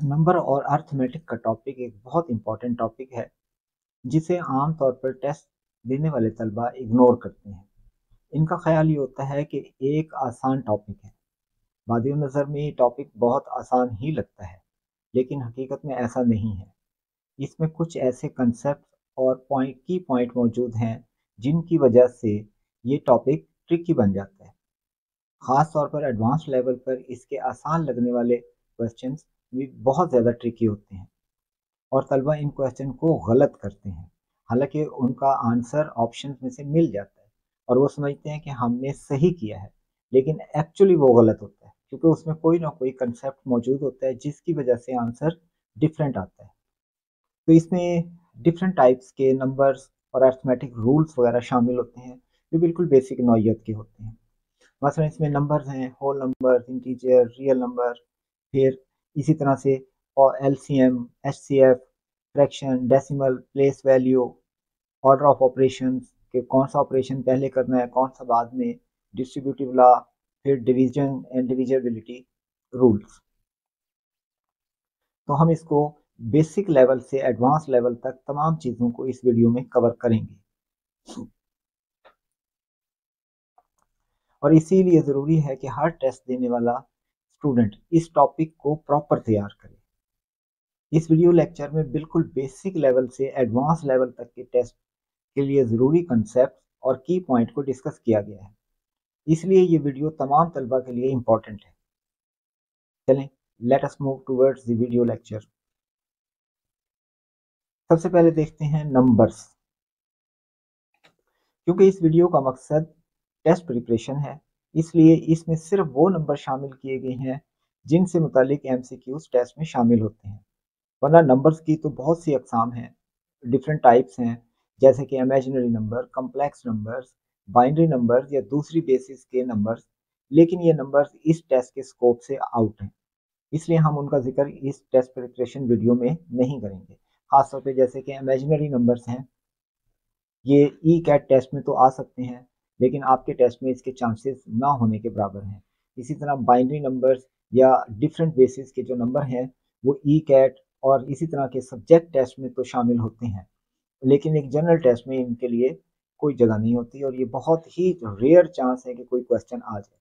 Number और arithmetic का topic एक बहुत इंपॉर्टेंट टॉपिक है जिसे आमतौर पर टेस्ट देने वाले तलबा इग्नोर करते हैं। इनका ख्याल ये होता है कि एक आसान टॉपिक है। वादियों नज़र में ये टॉपिक बहुत आसान ही लगता है, लेकिन हकीकत में ऐसा नहीं है। इसमें कुछ ऐसे कंसेप्ट और पॉइंट मौजूद हैं जिनकी वजह से ये टॉपिक ट्रिकी बन जाता है। ख़ास तौर पर एडवांस लेवल पर इसके आसान लगने वाले क्वेश्चंस भी बहुत ज़्यादा ट्रिकी होते हैं और तलबा इन क्वेश्चन को गलत करते हैं। हालांकि उनका आंसर ऑप्शन में से मिल जाता है और वो समझते हैं कि हमने सही किया है, लेकिन एक्चुअली वो गलत होता है क्योंकि उसमें कोई ना कोई कंसेप्ट मौजूद होता है जिसकी वजह से आंसर डिफरेंट आता है। तो इसमें डिफरेंट टाइप्स के नंबर्स और अर्थमेटिक रूल्स वगैरह शामिल होते हैं जो बिल्कुल बेसिक नौइयत के होते हैं। मसलन इसमें नंबर्स हैं, whole number, integer, real number, फिर इसी तरह से और LCM, HCF, fraction, decimal, place value, order of operations कि कौन सा ऑपरेशन पहले करना है कौन सा बाद में, डिस्ट्रीब्यूटिव लॉ, फिर डिवीजन एंड डिविजिबिलिटी रूल्स। तो हम इसको बेसिक लेवल से एडवांस लेवल तक तमाम चीज़ों को इस वीडियो में कवर करेंगे और इसीलिए ज़रूरी है कि हर टेस्ट देने वाला स्टूडेंट इस टॉपिक को प्रॉपर तैयार करे। इस वीडियो लेक्चर में बिल्कुल बेसिक लेवल से एडवांस लेवल तक के टेस्ट के लिए ज़रूरी कंसेप्ट और की पॉइंट को डिस्कस किया गया है, इसलिए ये वीडियो तमाम तलबा के लिए इम्पोर्टेंट है। चलें, let us move towards the video lecture. सबसे पहले देखते हैं नंबर्स। क्योंकि इस वीडियो का मकसद टेस्ट प्रिपरेशन है, इसलिए इसमें सिर्फ वो नंबर शामिल किए गए हैं जिनसे मुतालिक एमसीक्यूज टेस्ट में शामिल होते हैं। वरना नंबर्स की तो बहुत सी अकसाम हैं, डिफरेंट टाइप्स हैं, जैसे कि imaginary number, complex numbers, binary numbers या दूसरी बेसिस के नंबर्स। लेकिन ये नंबर्स इस टेस्ट के स्कोप से आउट हैं, इसलिए हम उनका जिक्र इस टेस्ट प्रिपरेशन वीडियो में नहीं करेंगे। खासतौर पे जैसे कि इमेजिनरी नंबर्स हैं, ये ई कैट टेस्ट में तो आ सकते हैं, लेकिन आपके टेस्ट में इसके चांसेस ना होने के बराबर हैं। इसी तरह बाइनरी नंबर्स या डिफरेंट बेसिस के जो नंबर हैं वो ई कैट और इसी तरह के सब्जेक्ट टेस्ट में तो शामिल होते हैं, लेकिन एक जनरल टेस्ट में इनके लिए कोई जगह नहीं होती और ये बहुत ही रेयर चांस है कि कोई क्वेश्चन आ जाए।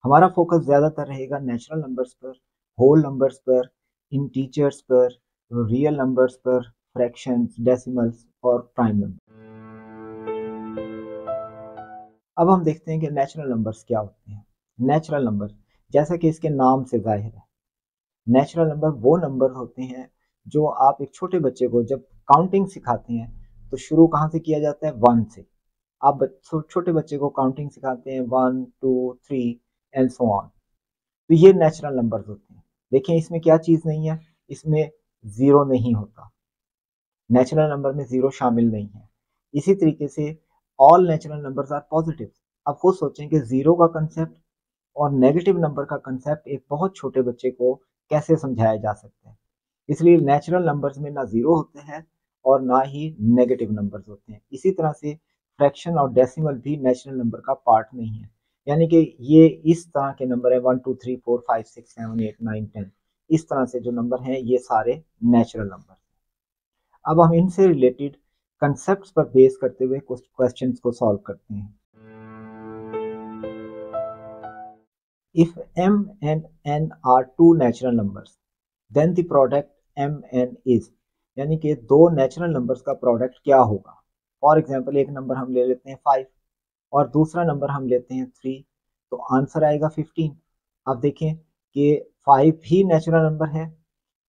हमारा फोकस ज़्यादातर रहेगा नेचुरल नंबर्स पर, होल नंबर्स पर, इंटीजर्स पर, रियल नंबर्स पर, फ्रैक्शंस, डेसिमल्स और प्राइम नंबर। अब हम देखते हैं कि नेचुरल नंबर्स क्या होते हैं। नेचुरल नंबर, जैसा कि इसके नाम से जाहिर है, नेचुरल नंबर वो नंबर होते हैं जो आप एक छोटे बच्चे को जब काउंटिंग सिखाते हैं तो शुरू कहाँ से किया जाता है, वन से। आप छोटे बच्चे को काउंटिंग सिखाते हैं 1 2 3 एंड सो ऑन, तो ये नेचुरल नंबर्स होते हैं। देखिए इसमें क्या चीज़ नहीं है, इसमें ज़ीरो नहीं होता, नेचुरल नंबर में ज़ीरो शामिल नहीं है। इसी तरीके से all natural numbers are positive. अब वो सोचें कि ज़ीरो का कंसेप्ट और नेगेटिव नंबर का कंसेप्ट एक बहुत छोटे बच्चे को कैसे समझाया जा सकता है। इसलिए नेचुरल नंबर्स में ना ज़ीरो होते हैं और ना ही नेगेटिव नंबर्स होते हैं। इसी तरह से फ्रैक्शन और डेसिमल भी नेचुरल नंबर का पार्ट नहीं है, यानी कि ये इस तरह के नंबर है 1 2 3 4 5 6 7 8 9 10, इस तरह से जो नंबर हैं ये सारे नेचुरल नंबर। अब हम इनसे रिलेटेड कंसेप्ट पर बेस करते हुए कुछ क्वेश्चंस को सॉल्व करते हैं। If m and n are two natural numbers, then the product mn is, यानी कि दो नेचुरल नंबर्स का प्रोडक्ट क्या होगा। फॉर एग्जांपल एक नंबर हम ले लेते हैं 5 और दूसरा नंबर हम लेते हैं 3, तो आंसर आएगा 15। अब देखें कि 5 भी नेचुरल नंबर है,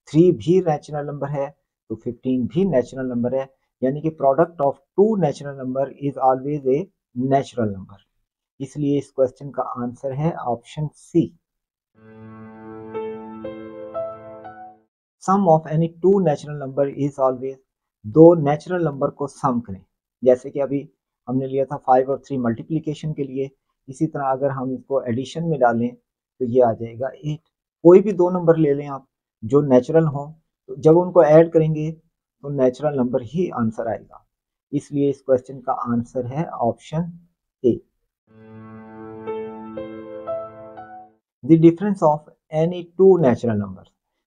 3 भी नेचुरल नंबर है, तो 15 भी नेचुरल नंबर है, यानी कि product of two natural number is always a natural number. इसलिए इस क्वेश्चन का आंसर है option C. Sum of any two natural number is always, दो नेचुरल नंबर को सम करें। जैसे कि अभी हमने लिया था 5 और 3 मल्टीप्लिकेशन के लिए, इसी तरह अगर हम इसको एडिशन में डालें तो ये आ जाएगा 8। कोई भी दो नंबर ले लें आप जो नेचुरल हों, तो जब उनको ऐड करेंगे तो नेचुरल नंबर ही आंसर आएगा। इसलिए इस क्वेश्चन का आंसर है option A. The difference of any two natural number,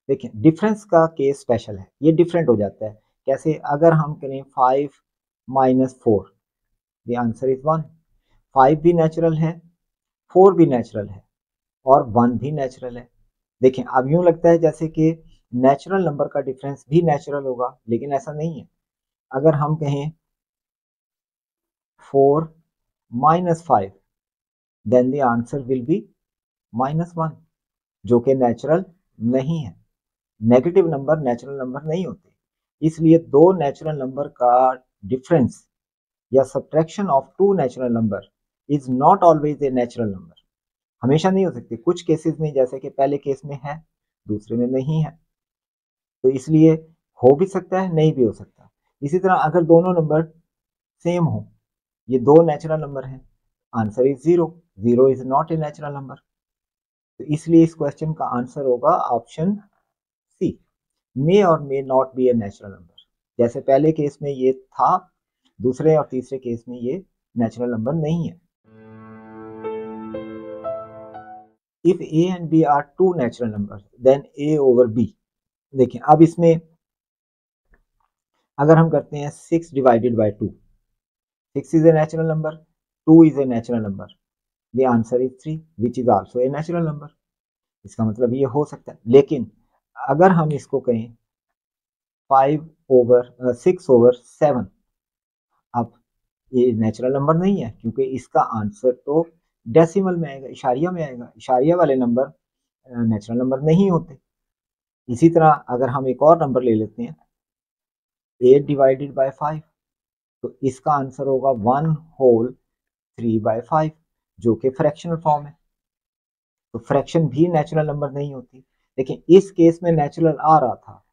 देखिए डिफरेंस का केस स्पेशल है, ये डिफरेंट हो जाता है। कैसे? अगर हम करें 5 माइनस 4, द आंसर इज 1। 5 भी नेचुरल है, 4 भी नेचुरल है और 1 भी नेचुरल है। देखिए अब यूं लगता है जैसे कि नेचुरल नंबर का डिफरेंस भी नेचुरल होगा, लेकिन ऐसा नहीं है। अगर हम कहें 4 minus 5, then the answer will be -1, जो कि नेचुरल नहीं है। नेगेटिव नंबर नेचुरल नंबर नहीं होते, इसलिए दो नेचुरल नंबर का डिफरेंस या subtraction of two natural number is not always a natural number. हमेशा नहीं हो सकती, कुछ केसेस में जैसे कि पहले केस में है, दूसरे में नहीं है, तो इसलिए हो भी सकता है, नहीं भी हो सकता। इसी तरह अगर दोनों नंबर सेम हो, ये दो नेचुरल नंबर हैं, answer is zero. Zero is not a natural number, तो इसलिए इस क्वेश्चन का आंसर होगा option C, may or may not be A natural number. जैसे पहले केस में ये था, दूसरे और तीसरे केस में ये नेचुरल नंबर नहीं है। If A and B are two natural number then A over B. देखिए अब इसमें अगर हम करते हैं 6 divided by 2, 6 is a natural number, 2 is a natural number, the answer is 3 which is also a natural number. इसका मतलब ये हो सकता है। लेकिन अगर हम इसको कहें 6 ओवर 7, अब ये नेचुरल नंबर नहीं है, क्योंकि इसका आंसर तो डेसिमल में आएगा, इशारिया में आएगा। इशारिया वाले नंबर नेचुरल नंबर नहीं होते। इसी तरह अगर हम एक और नंबर ले लेते हैं 8 डिवाइडेड बाय 5, तो इसका आंसर होगा 1 होल 3/5, जो कि फ्रैक्शनल फॉर्म है। तो फ्रैक्शन भी नेचुरल नंबर नहीं होती। लेकिन इस केस में नेचुरल आ रहा था,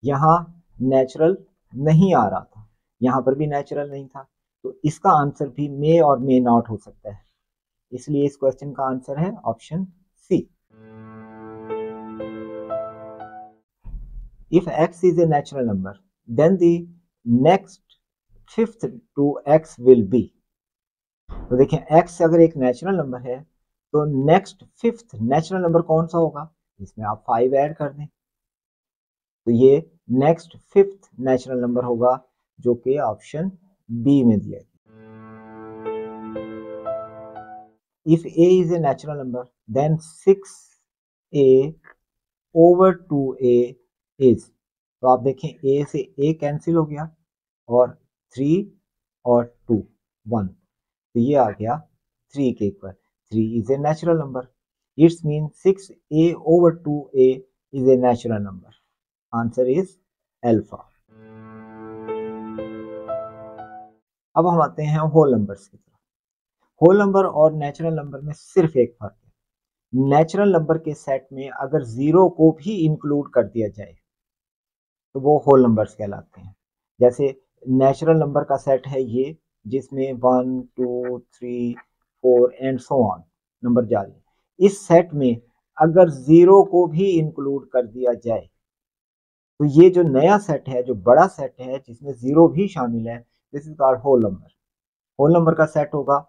यहाँ नेचुरल नहीं आ रहा था, यहाँ पर भी नेचुरल नहीं था, तो इसका आंसर भी मे और मे नॉट हो सकता है। इसलिए इस क्वेश्चन का आंसर है option C. If x is a natural number, then the next fifth to x will be। तो देखें x अगर एक नेचुरल नंबर है, तो नेक्स्ट फिफ्थ नेचुरल नंबर कौन सा होगा? इसमें आप 5 ऐड कर दें, तो ये नेक्स्ट फिफ्थ नेचुरल नंबर होगा, जो कि ऑप्शन बी में दिया है। If a is a natural number, then 6a over 2a is। तो आप देखें a से a कैंसिल हो गया और 3 और 2 1, तो ये आ गया 3 के equal. 3 is a natural number, it's mean 6a over 2a is a natural number। Answer is alpha. अब हम आते हैं होल नंबर्स की तरफ। होल नंबर और नेचुरल नंबर में सिर्फ एक फर्क है। नेचुरल नंबर के सेट में अगर जीरो को भी इंक्लूड कर दिया जाए तो वो होल नंबर्स कहलाते हैं। जैसे नेचुरल नंबर का सेट है ये, जिसमें 1 2 3 4 एंड सो ऑन नंबर जारी है। इस सेट में अगर जीरो को भी इंक्लूड कर दिया जाए तो ये जो नया सेट है, जो बड़ा सेट है जिसमें जीरो भी शामिल है, this is called whole number. Whole number का सेट होगा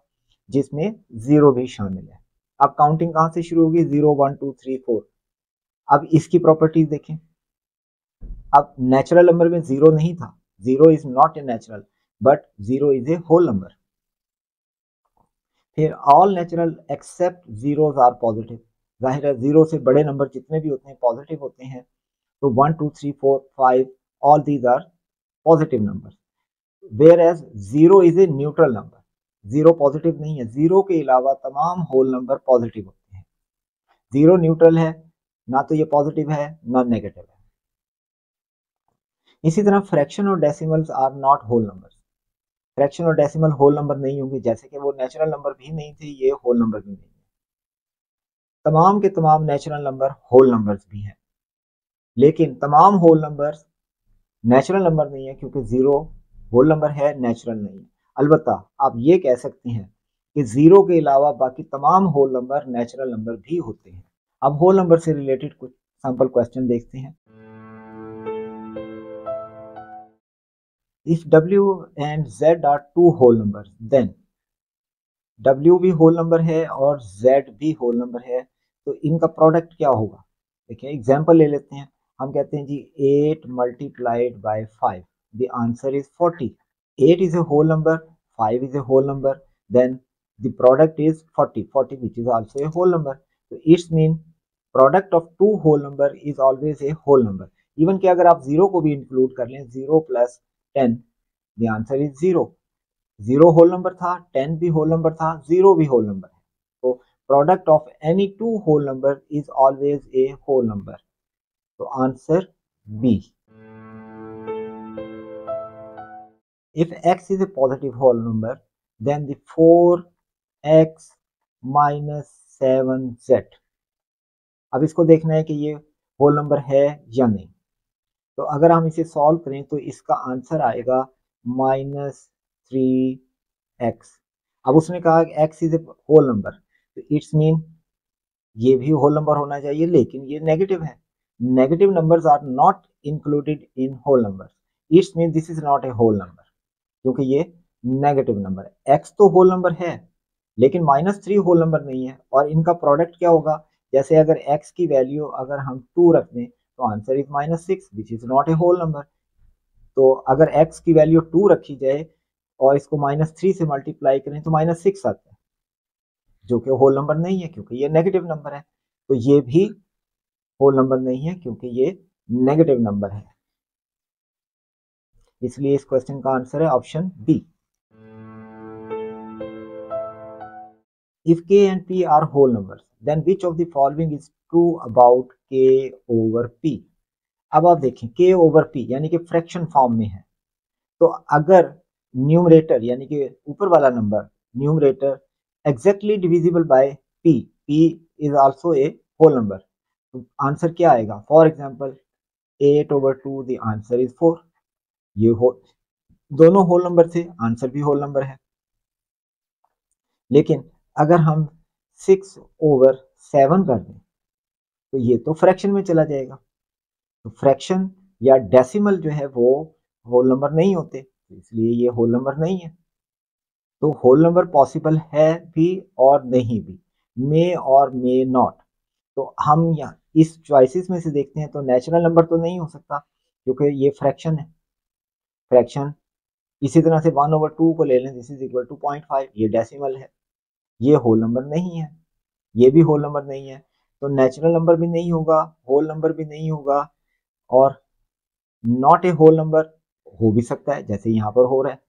जिसमें जीरो भी शामिल है। अब काउंटिंग कहां से शुरू होगी? 0 1 2 3 4। अब इसकी प्रॉपर्टीज देखें। अब नेचुरल नंबर में जीरो नहीं था, zero is not a natural, but zero is a whole number. फिर all natural except zeros are positive. जाहिर है जीरो से बड़े नंबर जितने भी होते हैं पॉजिटिव होते हैं, तो 1 2 3 4 5 all these are positive number. Whereas zero is a neutral number, zero positive नहीं है, जीरो के अलावा तमाम होल नंबर पॉजिटिव होते हैं। जीरो न्यूट्रल है, ना तो ये पॉजिटिव है ना नेगेटिव है। इसी तरह फ्रैक्शन और decimals are not whole numbers. Fraction और डेसिमल होल नंबर नहीं होंगे, जैसे कि वो नेचुरल नंबर भी नहीं थे, ये होल नंबर भी नहीं है। तमाम के तमाम नेचुरल नंबर होल नंबर्स भी हैं, लेकिन तमाम होल नंबर्स नेचुरल नंबर नहीं है, क्योंकि जीरो होल नंबर है, नेचुरल नहीं है। अलबत्ता आप ये कह सकते हैं कि जीरो के अलावा बाकी तमाम होल नंबर नेचुरल नंबर भी होते हैं। अब होल नंबर से रिलेटेड कुछ सैंपल क्वेश्चन देखते हैं। If W and Z are two whole numbers, then W भी होल नंबर है और Z भी होल नंबर है, तो इनका प्रोडक्ट क्या होगा? देखिए एग्जांपल ले लेते हैं। हम कहते हैं जी 8 multiplied by 5, the answer is 40. 8 is a whole number, 5 is a whole number, then the product is 40, 40 which is also a whole number. So it's mean product of two whole number is always a whole number. Even कि अगर आप 0 को भी include कर लें, 0 plus 10, the answer is 0. 0 whole number था, 10 भी whole number था, 0 भी whole number है. So product of any two whole number is always a whole number. So answer B. If x is a positive whole number, then the 4x minus 7z. अब इसको देखना है कि ये whole number है या नहीं. तो अगर हम इसे सॉल्व करें तो इसका आंसर आएगा -3x. अब उसने कहा कि x is a whole number, तो इट्स मीन ये भी होल नंबर होना चाहिए, लेकिन ये नेगेटिव है. Negative numbers are not included in whole number. It's mean this is not a whole number, क्योंकि ये नेगेटिव नंबर है. x तो होल नंबर है, लेकिन -3 होल नंबर नहीं है. और इनका प्रोडक्ट क्या होगा, जैसे अगर x की वैल्यू अगर हम 2 रख दें तो answer is -6 which is not a whole number. तो अगर x की वैल्यू 2 रखी जाए और इसको -3 से मल्टीप्लाई करें तो -6 आता है, जो कि होल नंबर नहीं है क्योंकि ये नेगेटिव नंबर है. तो ये भी होल नंबर नहीं है क्योंकि ये नेगेटिव नंबर है. इसलिए इस क्वेश्चन का आंसर है option B. If k and p are whole numbers, then which of the following is true about k over p? अब आप देखें k over p यानी कि फ्रैक्शन फॉर्म में है, तो अगर न्यूमरेटर यानी कि ऊपर वाला number numerator exactly divisible by p, p is also a whole number, तो आंसर क्या आएगा. For example 8/2, the answer is 4. ये दोनों होल नंबर थे, आंसर भी होल नंबर है. लेकिन अगर हम 6/7 कर दें तो ये तो फ्रैक्शन में चला जाएगा. तो फ्रैक्शन या डेसिमल जो है वो होल नंबर नहीं होते, इसलिए ये होल नंबर नहीं है. तो होल नंबर पॉसिबल है भी और नहीं भी, मे और मे नॉट. तो हम यहाँ इस चॉइसेस में से देखते हैं तो नेचुरल नंबर तो नहीं हो सकता क्योंकि ये फ्रैक्शन है. फ्रैक्शन इसी तरह से 1/2 को ले लें, दिस इज इक्वल टू 0.5, ये डेसिमल है, ये होल नंबर नहीं है, ये भी होल नंबर नहीं है. तो नेचुरल नंबर भी नहीं होगा, होल नंबर भी नहीं होगा, और नॉट ए होल नंबर हो भी सकता है जैसे यहाँ पर हो रहा है.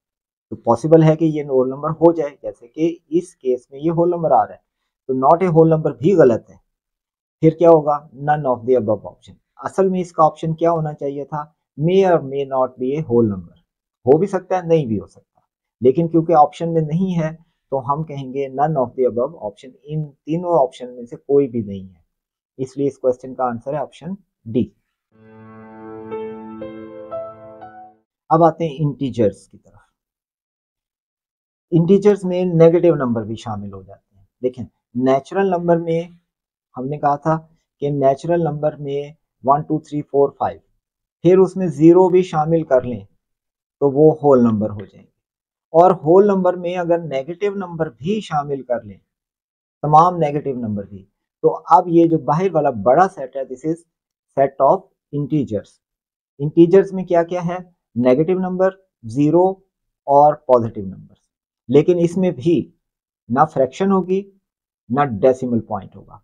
तो पॉसिबल है कि ये होल नंबर हो जाए, जैसे कि इस केस में ये होल नंबर आ रहा है. तो नॉट ए होल नंबर भी गलत है. फिर क्या होगा, none of the above option. असल में इसका ऑप्शन क्या होना चाहिए था, may or may not be a whole number. हो भी सकता है, नहीं भी हो सकता, लेकिन क्योंकि ऑप्शन में नहीं है तो हम कहेंगे none of the above option. इन तीनों ऑप्शन में से कोई भी नहीं है, इसलिए इस क्वेश्चन का आंसर है ऑप्शन डी. अब आते हैं इंटीजर्स की तरफ. इंटीजर्स में नेगेटिव नंबर भी शामिल हो जाते हैं. देखें, नेचुरल नंबर में हमने कहा था कि नेचुरल नंबर में 1 2 3 4 5, फिर उसमें 0 भी शामिल कर लें तो वो होल नंबर हो जाएंगे. और होल नंबर में अगर नेगेटिव नंबर भी शामिल कर लें, तमाम नेगेटिव नंबर भी, तो अब ये जो बाहर वाला बड़ा सेट है, this is set of integers. Integers में क्या क्या है, नेगेटिव नंबर, 0 और पॉजिटिव नंबर. लेकिन इसमें भी ना फ्रैक्शन होगी ना डेसिमल पॉइंट होगा.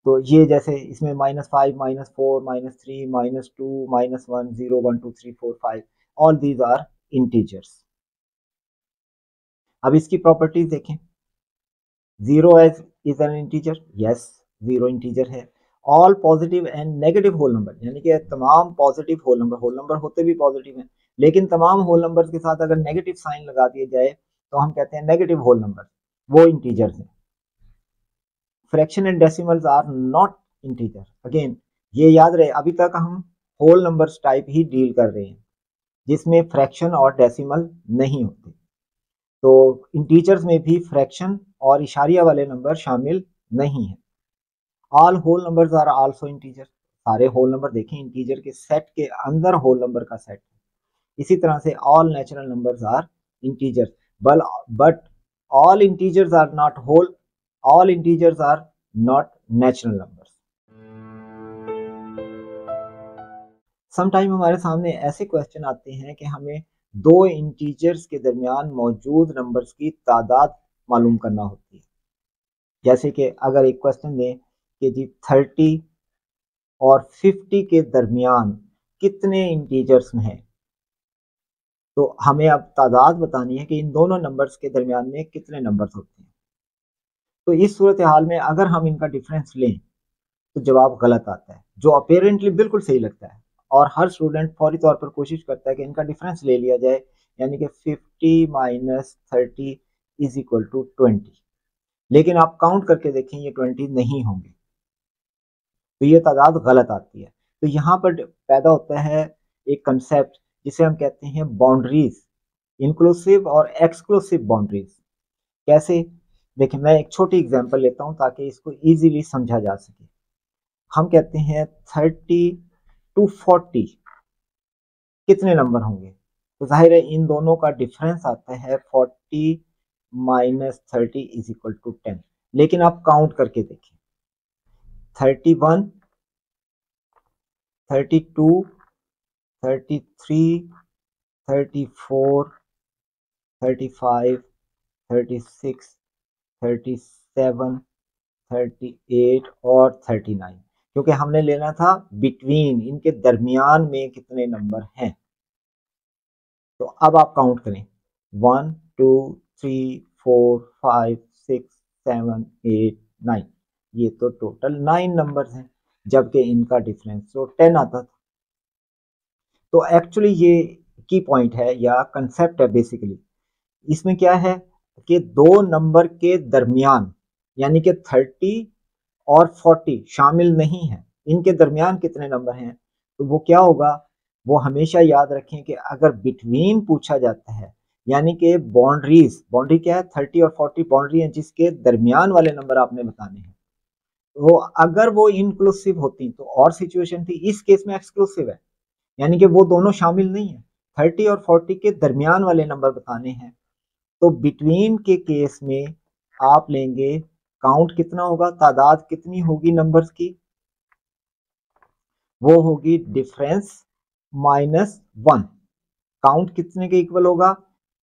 तो ये जैसे इसमें -5, -4, -3, -2, -1, 0, 1 2 3 4 5, ऑल दीज आर इंटीजर्स. अब इसकी प्रॉपर्टीज देखें. 0 is an integer, yes 0 integer है. All positive and negative whole number, यानी कि तमाम पॉजिटिव होल नंबर होते भी पॉजिटिव हैं, लेकिन तमाम होल नंबर्स के साथ अगर नेगेटिव साइन लगा दिया जाए तो हम कहते हैं नेगेटिव होल नंबर, वो इंटीजर्स हैं. Fraction and decimals are not integer. Again ये याद रहे, अभी तक हम होल नंबर्स टाइप ही डील कर रहे हैं जिसमें फ्रैक्शन और डेसिमल नहीं होते. तो इंटीजर्स में भी फ्रैक्शन और इशारिया वाले नंबर शामिल नहीं है. All whole numbers are also integer. सारे होल नंबर देखें, इंटीजर के सेट के अंदर होल नंबर का सेट है. इसी तरह से all natural numbers are integer, but all integers are not whole, all integers are not natural numbers. Sometime हमारे सामने ऐसे क्वेश्चन आते हैं कि हमें दो इंटीजर्स के दरमियान मौजूद नंबर्स की तादाद मालूम करना होती है। जैसे कि अगर एक क्वेश्चन दें कि जी 30 और 50 के दरमियान कितने इंटीजर्स हैं, तो हमें अब तादाद बतानी है कि इन दोनों नंबर्स के दरमियान में कितने नंबर्स होते हैं। तो इस सूरत हाल में अगर हम इनका डिफरेंस लें तो जवाब गलत आता है, जो अपेरेंटली बिल्कुल सही लगता है, और हर स्टूडेंट फौरी तौर पर कोशिश करता है कि इनका डिफरेंस ले लिया जाए, यानी कि 50 माइनस 30 इज इक्वल टू 20। लेकिन आप काउंट करके देखें ये 20 नहीं होंगे, तो ये तादाद गलत आती है। तो यहाँ पर पैदा होता है एक कंसेप्ट जिसे हम कहते हैं बाउंड्रीज, इंक्लूसिव और एक्सक्लूसिव बाउंड्रीज। कैसे? देखिए, मैं एक छोटी एग्जांपल लेता हूँ ताकि इसको इजीली समझा जा सके। हम कहते हैं 30 टू 40 कितने नंबर होंगे, तो जाहिर है इन दोनों का डिफरेंस आता है 40 माइनस 30 इज इक्वल टू 10। लेकिन आप काउंट करके देखिए, 31, 32, 33, 34, 35, 36, 37, 38 और 39, क्योंकि हमने लेना था बिटवीन, इनके दरमियान में कितने नंबर हैं। तो अब आप काउंट करें, 1 2 3 4 5 6 7 8 9, ये तो टोटल 9 नंबर्स हैं, जबकि इनका डिफरेंस तो 10 आता था। तो एक्चुअली ये की पॉइंट है या कंसेप्ट है बेसिकली। इसमें क्या है कि दो नंबर के दरमियान, यानी कि 30 और 40 शामिल नहीं है, इनके दरमियान कितने नंबर हैं, तो वो क्या होगा, वो हमेशा याद रखें कि अगर बिटवीन पूछा जाता है, यानी कि बाउंड्रीज, बाउंड्री क्या है, 30 और 40 बाउंड्री है जिसके दरमियान वाले नंबर आपने बताने हैं, वो अगर वो इंक्लूसिव होती तो और सिचुएशन थी, इस केस में एक्सक्लूसिव है, यानी कि वो दोनों शामिल नहीं है, 30 और 40 के दरमियान वाले नंबर बताने हैं। तो बिटवीन के केस में आप लेंगे, काउंट कितना होगा, तादाद कितनी होगी नंबर्स की, वो होगी डिफरेंस माइनस 1। काउंट कितने के इक्वल होगा,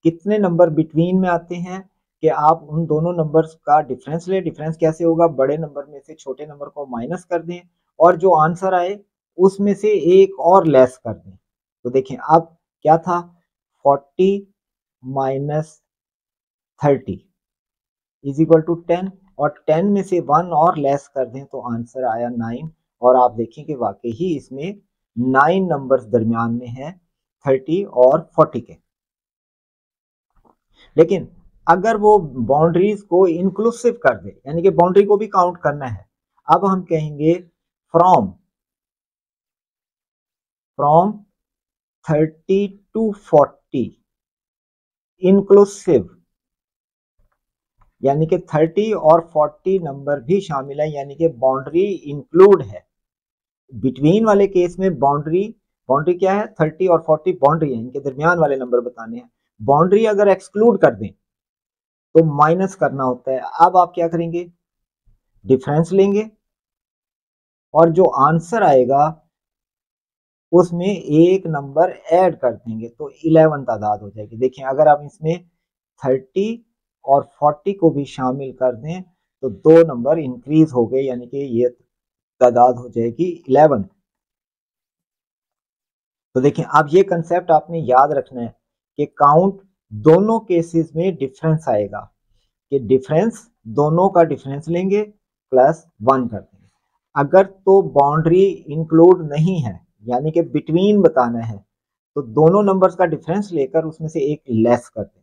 कितने नंबर बिटवीन में आते हैं, कि आप उन दोनों नंबर्स का डिफरेंस ले। डिफरेंस कैसे होगा, बड़े नंबर में से छोटे नंबर को माइनस कर दें और जो आंसर आए उसमें से एक और लेस कर दें। तो देखें अब क्या था, 40 माइनस 30 इज इक्वल टू 10, और 10 में से 1 और लेस कर दें तो आंसर आया 9। और आप देखें कि वाकई ही इसमें 9 नंबर्स दरमियान में है 30 और 40 के। लेकिन अगर वो बाउंड्रीज को इंक्लूसिव कर दे, यानी कि बाउंड्री को भी काउंट करना है, अब हम कहेंगे फ्रॉम फ्रॉम 30 टू 40 इंक्लूसिव, यानी कि 30 और 40 नंबर भी शामिल है, यानी कि बाउंड्री इंक्लूड है। बिटवीन वाले केस में बाउंड्री, बाउंड्री क्या है, 30 और 40 बाउंड्री है, इनके दरमियान वाले नंबर बताने हैं। बाउंड्री अगर एक्सक्लूड कर दें तो माइनस करना होता है। अब आप क्या करेंगे, डिफरेंस लेंगे और जो आंसर आएगा उसमें एक नंबर ऐड कर देंगे तो 11 तादाद हो जाएगी। देखिए अगर आप इसमें 30 और 40 को भी शामिल कर दें तो दो नंबर इंक्रीज हो गए, यानी कि ये तादाद हो जाएगी 11। तो देखिए अब ये कंसेप्ट आपने याद रखना है कि काउंट दोनों केसेस में डिफरेंस आएगा, कि डिफरेंस दोनों का डिफरेंस लेंगे प्लस 1 कर देंगे। अगर तो बाउंड्री इंक्लूड नहीं है, यानी कि बिटवीन बताना है, तो दोनों नंबर्स का डिफरेंस लेकर उसमें से एक लेस कर दें।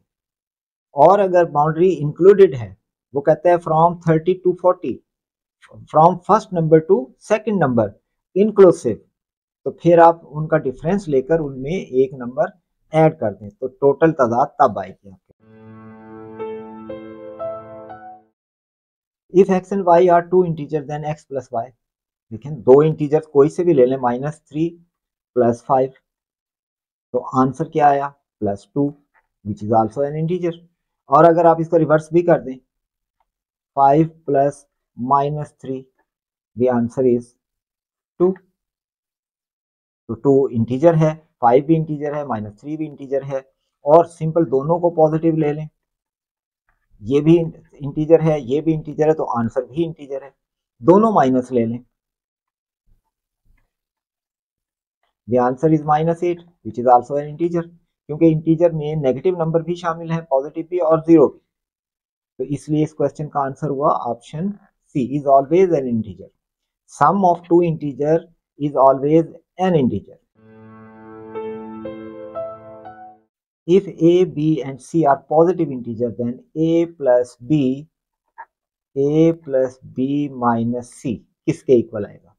और अगर बाउंड्री इंक्लूडेड है, वो कहता है from 30 to 40, from first number to second number inclusive, तो फिर आप उनका डिफरेंस लेकर उनमें एक नंबर ऐड कर दें तो टोटल तादाद तब आएगी आपके। If x and y are two integer then x plus y, देखें दो इंटीजर कोई से भी ले लें, -3 प्लस 5, तो आंसर क्या आया, +2 विच इज आल्सो एन इंटीजर। और अगर आप इसको रिवर्स भी कर दें, 5 प्लस -3, द आंसर इज 2। तो 2 इंटीजर है, 5 भी इंटीजर है, -3 भी इंटीजर है, और सिंपल दोनों को पॉजिटिव ले लें, ये भी इंटीजर है, ये भी इंटीजर है, तो आंसर भी इंटीजर है। दोनों माइनस ले लें, the answer is -8 which is also an integer, क्योंकि इंटीजर में नेगेटिव नंबर भी शामिल है, पॉजिटिव भी और जीरो भी। तो इसलिए इस क्वेश्चन का आंसर हुआ option C, is always an integer. Sum of two integer is always an integer. If a, b and c are positive integer, then a plus b minus c किसके equal आएगा?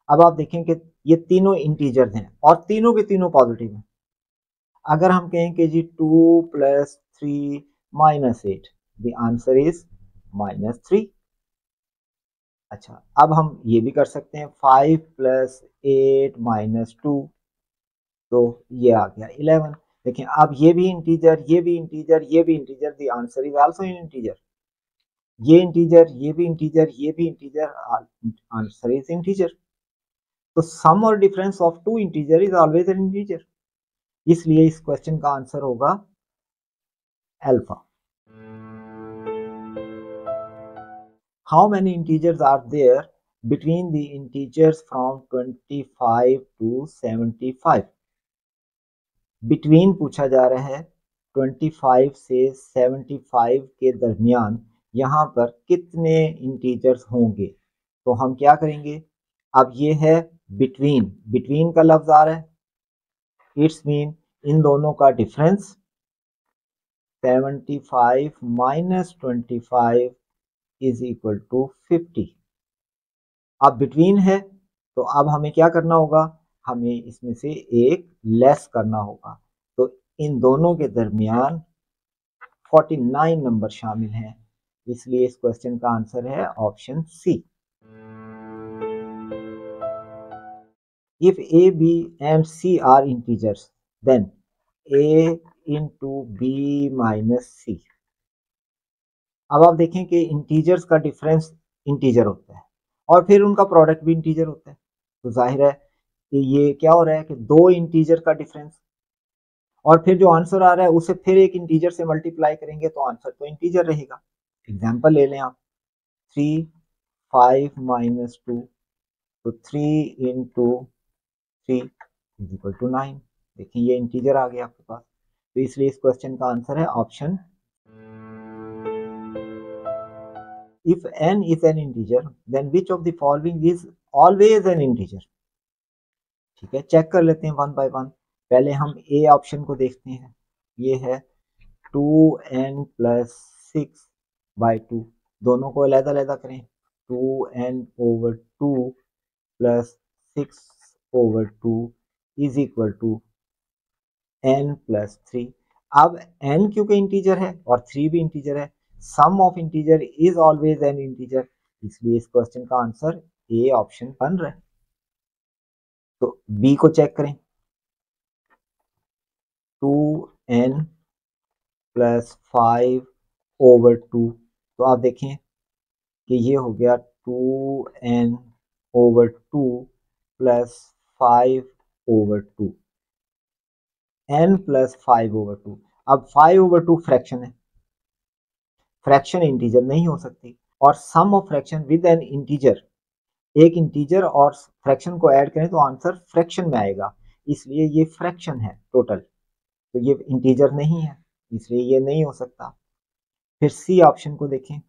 अब आप देखें कि ये तीनों इंटीजर हैं और तीनों के तीनों पॉजिटिव हैं। अगर हम कहें कि जी 2 + 3 - 8, द आंसर इज -3। अच्छा, अब हम ये भी कर सकते हैं 5 + 8 - 2, तो ये आ गया 11। देखिए अब ये भी इंटीजर, ये भी इंटीजर, ये भी integer, the answer is also in integer. ये इंटीजर, ये भी इंटीजर, ये भी इंटीजर, आंसर इज इंटीजर। तो सम और difference of two integer is always an integer, इसलिए इस क्वेश्चन का आंसर होगा alpha. How many integers are there between the integers from 25 to 75? Between पूछा जा रहा है, 25 से 75 के दरमियान यहाँ पर कितने इंटीजर्स होंगे? तो हम क्या करेंगे, अब ये है बिटवीन, बिटवीन का लफ्ज आ रहा है, इट्स मीन इन दोनों का डिफरेंस 75 - 25 इज इक्वल टू 50। अब बिटवीन है तो अब हमें क्या करना होगा, हमें इसमें से एक लेस करना होगा। तो इन दोनों के दरमियान 49 नंबर शामिल हैं, इसलिए इस क्वेश्चन का आंसर है option C. If a, b and c are integers, then a into b minus c। अब आप देखें कि इंटीजर्स का डिफरेंस इंटीजर होता है और फिर उनका प्रोडक्ट भी इंटीजर होता है, तो जाहिर है कि ये क्या हो रहा है कि दो इंटीजर का डिफरेंस, और फिर जो आंसर आ रहा है उसे फिर एक इंटीजर से मल्टीप्लाई करेंगे तो आंसर तो इंटीजर रहेगा। एग्जांपल ले लें आप, 3 5 - 2, तो 3 into 3 इज इक्वल टू 9। देखिए ये इंटीजर आ गया आपके पास, तो इसलिए इस क्वेश्चन का आंसर है option. If n is an integer then which of the following is always an integer? ठीक है, चेक कर लेते हैं वन बाय वन। पहले हम ए ऑप्शन को देखते हैं, ये है 2n + 6/2, दोनों को अलग-अलग करें, 2n/2 + 6/2 is equal to n + 3। अब n क्योंकि इंटीजर है और 3 भी इंटीजर है, sum of integer is always an integer, इसलिए इस क्वेश्चन का आंसर ए ऑप्शन बन रहा है। तो बी को चेक करें, 2n + 5/2, तो आप देखें कि ये हो गया 2n/2 + 5/2, n + 5/2। अब 5/2 फ्रैक्शन है, फ्रैक्शन इंटीजर नहीं हो सकती, और sum of fraction with an integer, एक इंटीजर और फ्रैक्शन को ऐड करें तो आंसर फ्रैक्शन में आएगा, इसलिए ये फ्रैक्शन है टोटल, तो ये इंटीजर नहीं है, इसलिए ये नहीं हो सकता। फिर सी ऑप्शन को देखें,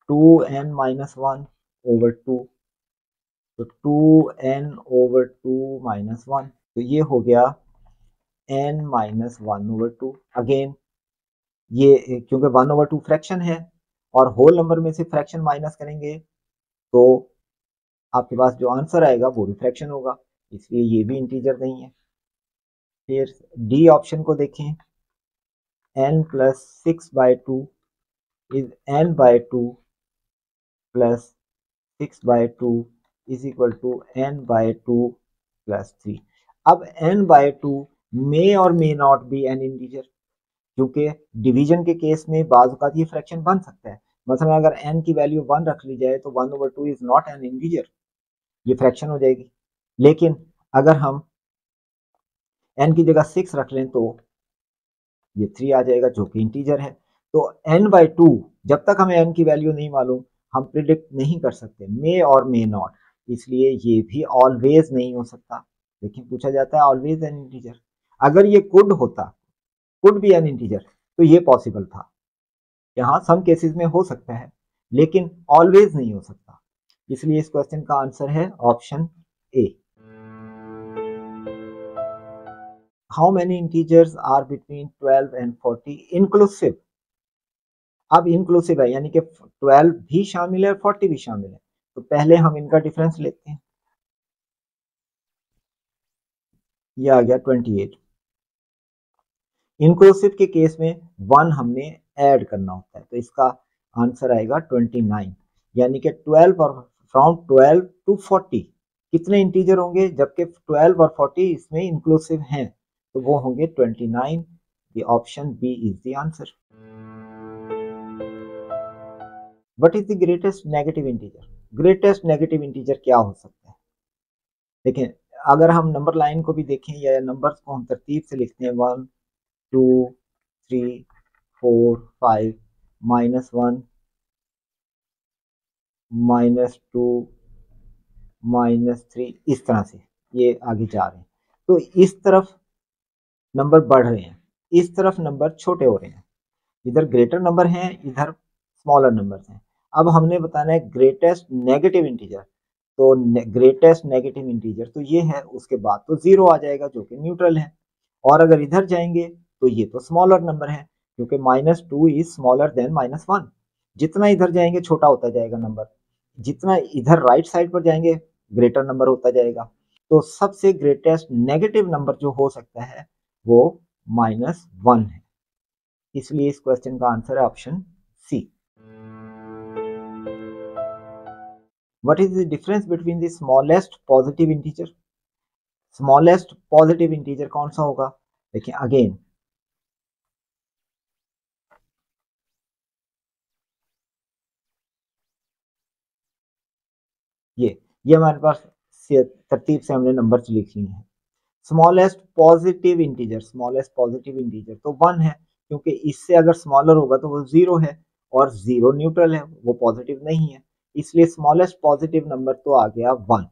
2n - 1/2, तो 2n/2 - 1, तो ये हो गया n - 1/2। अगेन ये क्योंकि 1/2 फ्रैक्शन है और होल नंबर में से फ्रैक्शन माइनस करेंगे तो आपके पास जो आंसर आएगा वो भी फ्रैक्शन होगा, इसलिए ये भी इंटीजर नहीं है। फिर डी ऑप्शन को देखें, n + 6/2 is n/2 + 6/2 is equal to n/2 + 3। अब n/2 may or may not be an integer, क्योंकि डिवीजन के केस में बाज़ औक़ात ये फ्रैक्शन बन सकता है। मसलन अगर n की वैल्यू 1 रख ली जाए तो 1/2 इज नॉट एन इंटीजर, ये फ्रैक्शन हो जाएगी। लेकिन अगर हम n की जगह 6 रख लें तो ये 3 आ जाएगा जो कि इंटीजर है। तो n/2 जब तक हमें n की वैल्यू नहीं मालूम हम प्रिडिक्ट नहीं कर सकते, मे और मे नॉट, इसलिए ये भी ऑलवेज नहीं हो सकता। लेकिन पूछा जाता है ऑलवेज एन इंटीजर। अगर ये कुड होता, कुड बी एन इंटीजर, तो ये पॉसिबल था। यहाँ सम केसेस में हो सकता है लेकिन ऑलवेज नहीं हो सकता, इसलिए इस क्वेश्चन का आंसर है option A. How many integers are between 12 and 40 inclusive. अब इंक्लूसिव है यानी कि 12 भी शामिल है और 40 भी शामिल है, तो पहले हम इनका डिफरेंस लेते हैं। ये आ गया 28। इंक्लूसिव के केस में 1 हमने ऐड करना होता है, तो इसका आंसर आएगा 29, यानी कि 12 और फ्रॉम 12 टू 40 कितने इंटीजर होंगे, जबकि 12 और 40 इसमें इंक्लूसिव हैं, तो वो होंगे 29। The option B is the answer. What is the greatest negative integer. Greatest negative integer क्या हो सकता है। देखें, अगर हम नंबर लाइन को भी देखें या नंबर्स को हम तरतीब से लिखते हैं, 1 2 3 4 5 -1 -2 -3, इस तरह से ये आगे जा रहे हैं। तो इस तरफ नंबर बढ़ रहे हैं, इस तरफ नंबर छोटे हो रहे हैं, इधर ग्रेटर नंबर हैं, इधर स्मॉलर नंबर्स हैं। अब हमने बताना है ग्रेटेस्ट नेगेटिव इंटीजर, तो ग्रेटेस्ट नेगेटिव इंटीजर तो ये है, उसके बाद तो जीरो आ जाएगा जो कि न्यूट्रल है। और अगर इधर जाएंगे तो ये तो स्मॉलर नंबर है, क्योंकि -2 इज स्मॉलर देन -1। जितना इधर जाएंगे छोटा होता जाएगा नंबर, जितना इधर राइट साइड पर जाएंगे ग्रेटर नंबर होता जाएगा। तो सबसे ग्रेटेस्ट नेगेटिव नंबर जो हो सकता है वो -1 है, इसलिए इस क्वेश्चन का आंसर है option C. What is the difference between the smallest positive integer. Smallest positive integer कौन सा होगा। देखिए अगेन, ये हमारे पास तरतीब से हमने नंबर्स लिख लिए हैं। Smallest positive integer, smallest positive integer तो 1 है, क्योंकि इससे अगर स्मॉलर होगा तो वो 0 है, और 0 न्यूट्रल है, वो पॉजिटिव नहीं है, इसलिए स्मॉलेस्ट पॉजिटिव नंबर तो आ गया 1।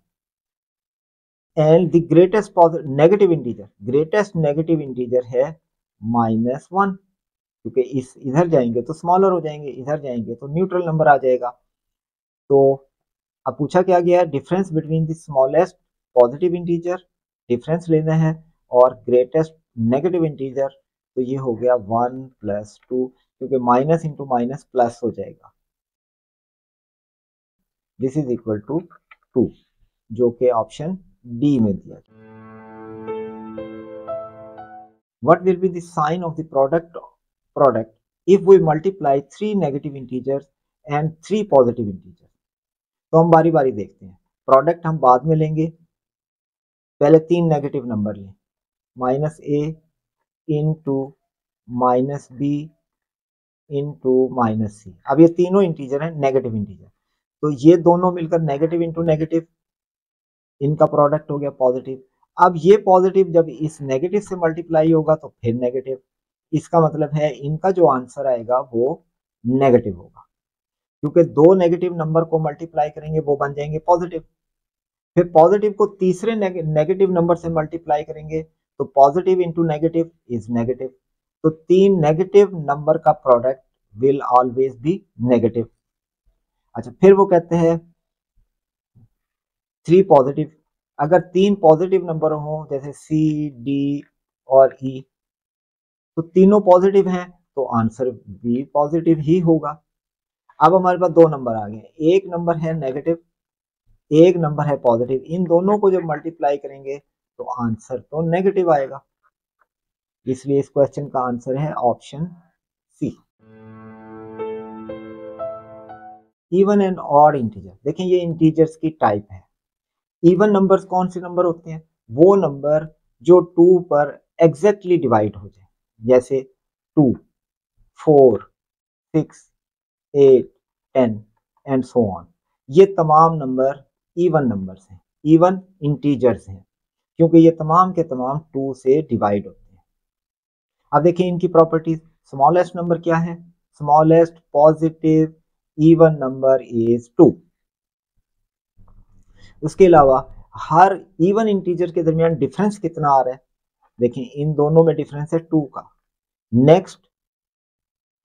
And the greatest negative integer, greatest negative integer है -1, क्योंकि इस इधर जाएंगे तो स्मॉलर हो जाएंगे, इधर जाएंगे तो न्यूट्रल नंबर आ जाएगा। तो अब पूछा क्या गया, difference between the smallest positive integer, difference लेना है, और ग्रेटेस्ट नेगेटिव इंटीजर, तो ये हो गया 1 + 2, क्योंकि माइनस इंटू माइनस प्लस हो जाएगा, दिस इज इक्वल टू 2, जो कि ऑप्शन डी में दिया। What will be the sign of the product if we multiply 3 negative integers and 3 positive integers. तो हम बारी बारी देखते हैं, प्रोडक्ट हम बाद में लेंगे, पहले 3 नेगेटिव नंबर लें, -a into -b into -c। अब ये तीनों इंटीजर हैं नेगेटिव इंटीजर, तो ये दोनों मिलकर नेगेटिव इंटू नेगेटिव, इनका प्रोडक्ट हो गया पॉजिटिव। अब ये पॉजिटिव जब इस नेगेटिव से मल्टीप्लाई होगा तो फिर नेगेटिव, इसका मतलब है इनका जो आंसर आएगा वो नेगेटिव होगा, क्योंकि दो नेगेटिव नंबर को मल्टीप्लाई करेंगे वो बन जाएंगे पॉजिटिव, फिर पॉजिटिव को तीसरे नेगेटिव नंबर से मल्टीप्लाई करेंगे तो positive into negative is negative, तो 3 नेगेटिव नंबर का product will always be negative. अच्छा, फिर वो कहते हैं 3 पॉजिटिव, अगर 3 पॉजिटिव नंबर हो जैसे सी डी और ई, तो तीनों पॉजिटिव हैं तो आंसर भी पॉजिटिव ही होगा। अब हमारे पास दो नंबर आ गए, एक नंबर है नेगेटिव, एक नंबर है पॉजिटिव, इन दोनों को जब मल्टीप्लाई करेंगे तो आंसर तो नेगेटिव आएगा, इसलिए इस क्वेश्चन का आंसर है option C. Even and odd integer, देखें ये इंटीजर्स की टाइप है। इवन नंबर्स कौन से नंबर होते हैं, वो नंबर जो 2 पर एग्जैक्टली डिवाइड हो जाए, जैसे 2 4 6 8 10 एंड सो ऑन, ये तमाम नंबर इवन नंबर्स हैं, इवन इंटीजर्स हैं, क्योंकि ये तमाम के तमाम 2 से डिवाइड होते हैं। अब देखिए इनकी प्रॉपर्टीज, स्मॉलेस्ट नंबर क्या है, smallest positive even number is 2। उसके अलावा हर इवन इंटीजर के दरमियान डिफरेंस कितना आ रहा है, देखिए इन दोनों में डिफरेंस है 2 का। नेक्स्ट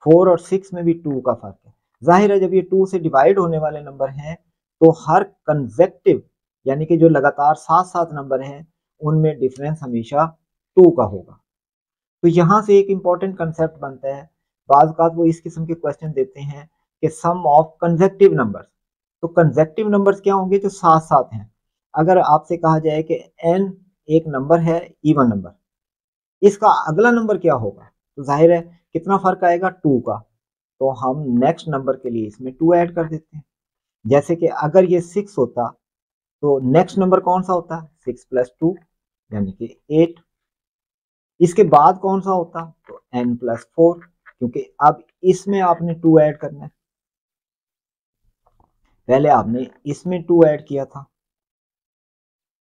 4 और 6 में भी 2 का फर्क है। जाहिर है जब ये 2 से डिवाइड होने वाले नंबर हैं तो हर कंसेक्टिव यानी कि जो लगातार साथ साथ नंबर हैं उनमें डिफरेंस हमेशा 2 का होगा। तो यहाँ से एक इंपॉर्टेंट कंसेप्ट बनता है, बाज़ औक़ात वो इस किस्म के क्वेश्चन देते हैं कि सम ऑफ कंसेक्टिव नंबर्स। तो कंसेक्टिव नंबर्स क्या होंगे, जो साथ साथ हैं। अगर आपसे कहा जाए कि n एक नंबर है, इवन नंबर, इसका अगला नंबर क्या होगा, तो जाहिर है कितना फर्क आएगा, 2 का। तो हम नेक्स्ट नंबर के लिए इसमें 2 ऐड कर देते हैं। जैसे कि अगर ये 6 होता तो नेक्स्ट नंबर कौन सा होता, 6 प्लस 2 यानी कि 8। इसके बाद कौन सा होता, तो n प्लस 4, क्योंकि अब इसमें आपने 2 ऐड करना है, पहले आपने इसमें 2 ऐड किया था।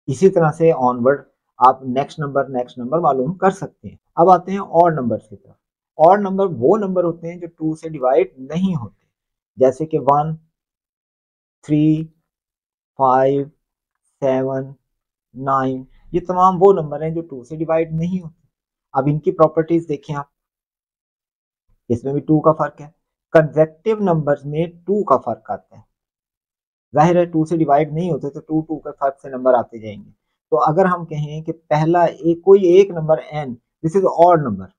इसी तरह से ऑनवर्ड आप नेक्स्ट नंबर मालूम कर सकते हैं। अब आते हैं और नंबर की तरफ। और नंबर वो नंबर होते हैं जो 2 से डिवाइड नहीं होते, जैसे कि 1, 3, 5, 7, 9, ये तमाम वो नंबर हैं जो 2 से डिवाइड नहीं होते। अब इनकी प्रॉपर्टीज देखें आप, इसमें भी 2 का फर्क है। कंसेक्टिव नंबर्स में 2 का फर्क आता है, जाहिर है 2 से डिवाइड नहीं होते तो 2 के फर्क से नंबर आते जाएंगे। तो अगर हम कहें कि पहला कोई एक number n, this is odd number,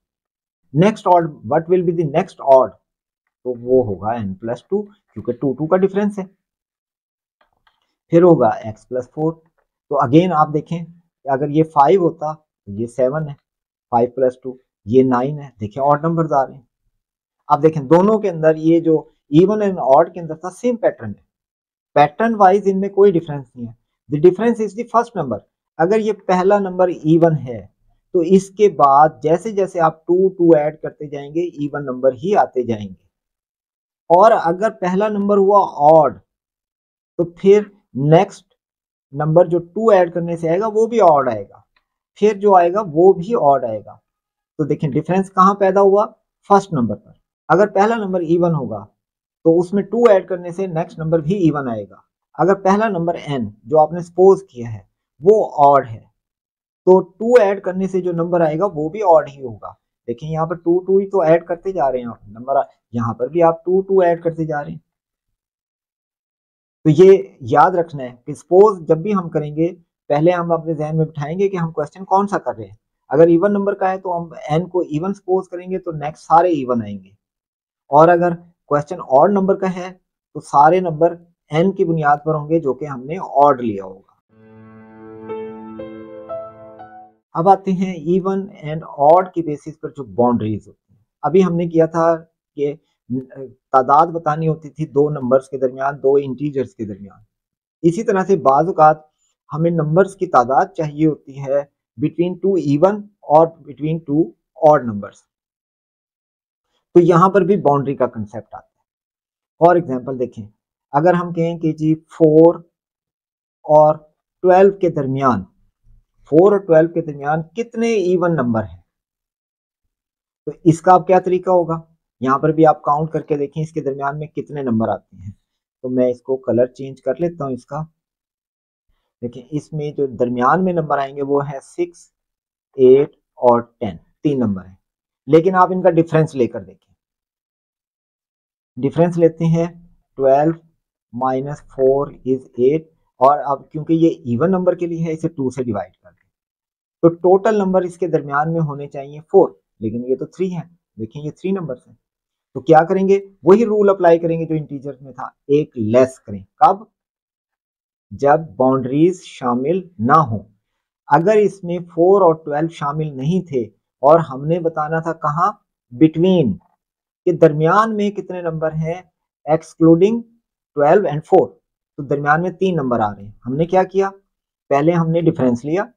next odd, what will be the next odd, तो वो होगा n प्लस 2, क्योंकि 2 का डिफरेंस है। फिर होगा x प्लस 4। तो अगेन आप देखें अगर ये 5 होता तो ये 7 है, 5 प्लस 2 ये 9 है। देखें ऑड नंबर्स आ रहे हैं। अब देखें दोनों के अंदर ये जो इवन एंड ऑड के अंदर था सेम पैटर्न है, पैटर्न वाइज इनमें कोई डिफरेंस नहीं है। The difference is the first number. अगर ये पहला नंबर इवन है तो इसके बाद जैसे जैसे आप 2 ऐड करते जाएंगे इवन नंबर ही आते जाएंगे, और अगर पहला नंबर हुआ ऑड तो फिर नेक्स्ट नंबर जो 2 ऐड करने से आएगा वो भी ऑड आएगा, फिर जो आएगा वो भी ऑड आएगा। तो देखें डिफरेंस कहाँ पैदा हुआ, फर्स्ट नंबर पर। अगर पहला नंबर इवन होगा तो उसमें 2 ऐड करने से नेक्स्ट नंबर भी इवन आएगा। अगर पहला नंबर n जो आपने सपोज किया है वो ऑड है तो 2 ऐड करने से जो नंबर आएगा वो भी ऑड ही होगा। देखिए यहाँ पर 2 ही तो ऐड करते जा रहे हैं आप नंबर, यहाँ पर भी आप 2 ऐड करते जा रहे हैं। तो ये याद रखना है कि सपोज जब भी हम करेंगे पहले हम अपने जहन में बिठाएंगे कि हम क्वेश्चन कौन सा कर रहे हैं। अगर इवन नंबर का है तो हम n को इवन सपोज करेंगे तो नेक्स्ट सारे इवन आएंगे, और अगर क्वेश्चन ऑड नंबर का है तो सारे नंबर n की बुनियाद पर होंगे जो कि हमने ऑड लिया होगा। अब आते हैं इवन एंड ऑड की बेसिस पर जो बाउंड्रीज होती हैं। अभी हमने किया था कि तादाद बतानी होती थी दो नंबर्स के दरमियान, दो इंटीजर्स के दरमियान। इसी तरह से बाज़ औक़ात हमें नंबर्स की तादाद चाहिए होती है बिटवीन 2 इवन और बिटवीन 2 ऑड नंबर्स। तो यहाँ पर भी बाउंड्री का कंसेप्ट आता है। फॉर एग्जांपल देखें, अगर हम कहें कि जी 4 और 12 के दरमियान, 4 और 12 के दरमियान कितने इवन नंबर हैं, तो इसका अब क्या तरीका होगा, यहाँ पर भी आप काउंट करके देखें इसके दरमियान में कितने नंबर आते हैं। तो मैं इसको कलर चेंज कर लेता हूँ इसका। देखिए इसमें जो दरमियान में नंबर आएंगे वो है 6, 8 और 10, 3 नंबर हैं। लेकिन आप इनका डिफरेंस लेकर देखें, डिफरेंस लेते हैं 12 माइनस 4 इज 8, और अब क्योंकि ये इवन नंबर के लिए है इसे 2 से डिवाइड कर दें, तो टोटल नंबर इसके दरमियान में होने चाहिए 4, लेकिन ये तो 3 है। देखिए ये 3 नंबर हैं। तो क्या करेंगे, वही रूल अप्लाई करेंगे जो इंटीजर में था, एक लेस करें। कब, जब बाउंड्रीज शामिल ना हो। अगर इसमें 4 और 12 शामिल नहीं थे और हमने बताना था कहाँ, बिटवीन के दरमियान में कितने नंबर हैं, एक्सक्लूडिंग 12 एंड 4, तो दरमियान में 3 नंबर आ रहे हैं। हमने क्या किया, पहले हमने डिफरेंस लिया,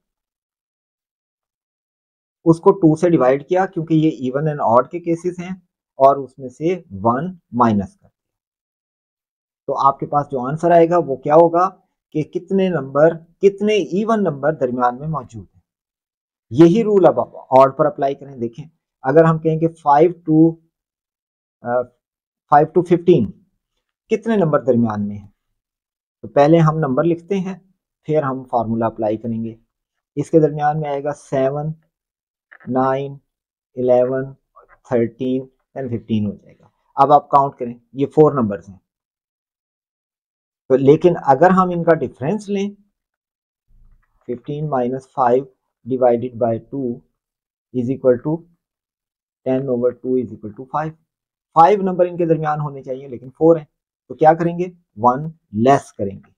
उसको 2 से डिवाइड किया क्योंकि ये इवन एंड ऑड के केसेस हैं, और उसमें से 1 माइनस कर दिया। तो आपके पास जो आंसर आएगा वो क्या होगा, कि कितने इवन नंबर दरमियान में मौजूद है। यही रूल अब आप ऑड पर अप्लाई करें। देखें, अगर हम कहें कि 5 to 15 कितने नंबर दरमियान में है, तो पहले हम नंबर लिखते हैं, फिर हम फार्मूला अप्लाई करेंगे। इसके दरमियान में आएगा 7, 9, 11, 13 एंड 15 हो जाएगा। अब आप काउंट करें, ये 4 नंबर्स हैं। तो लेकिन अगर हम इनका डिफरेंस लें, 15 minus 5 divided by 2 is equal to 10 over 2 is equal to 5। 5 number इनके दरमियान होने चाहिए, लेकिन 4 है, तो क्या करेंगे, 1 लेस करेंगे।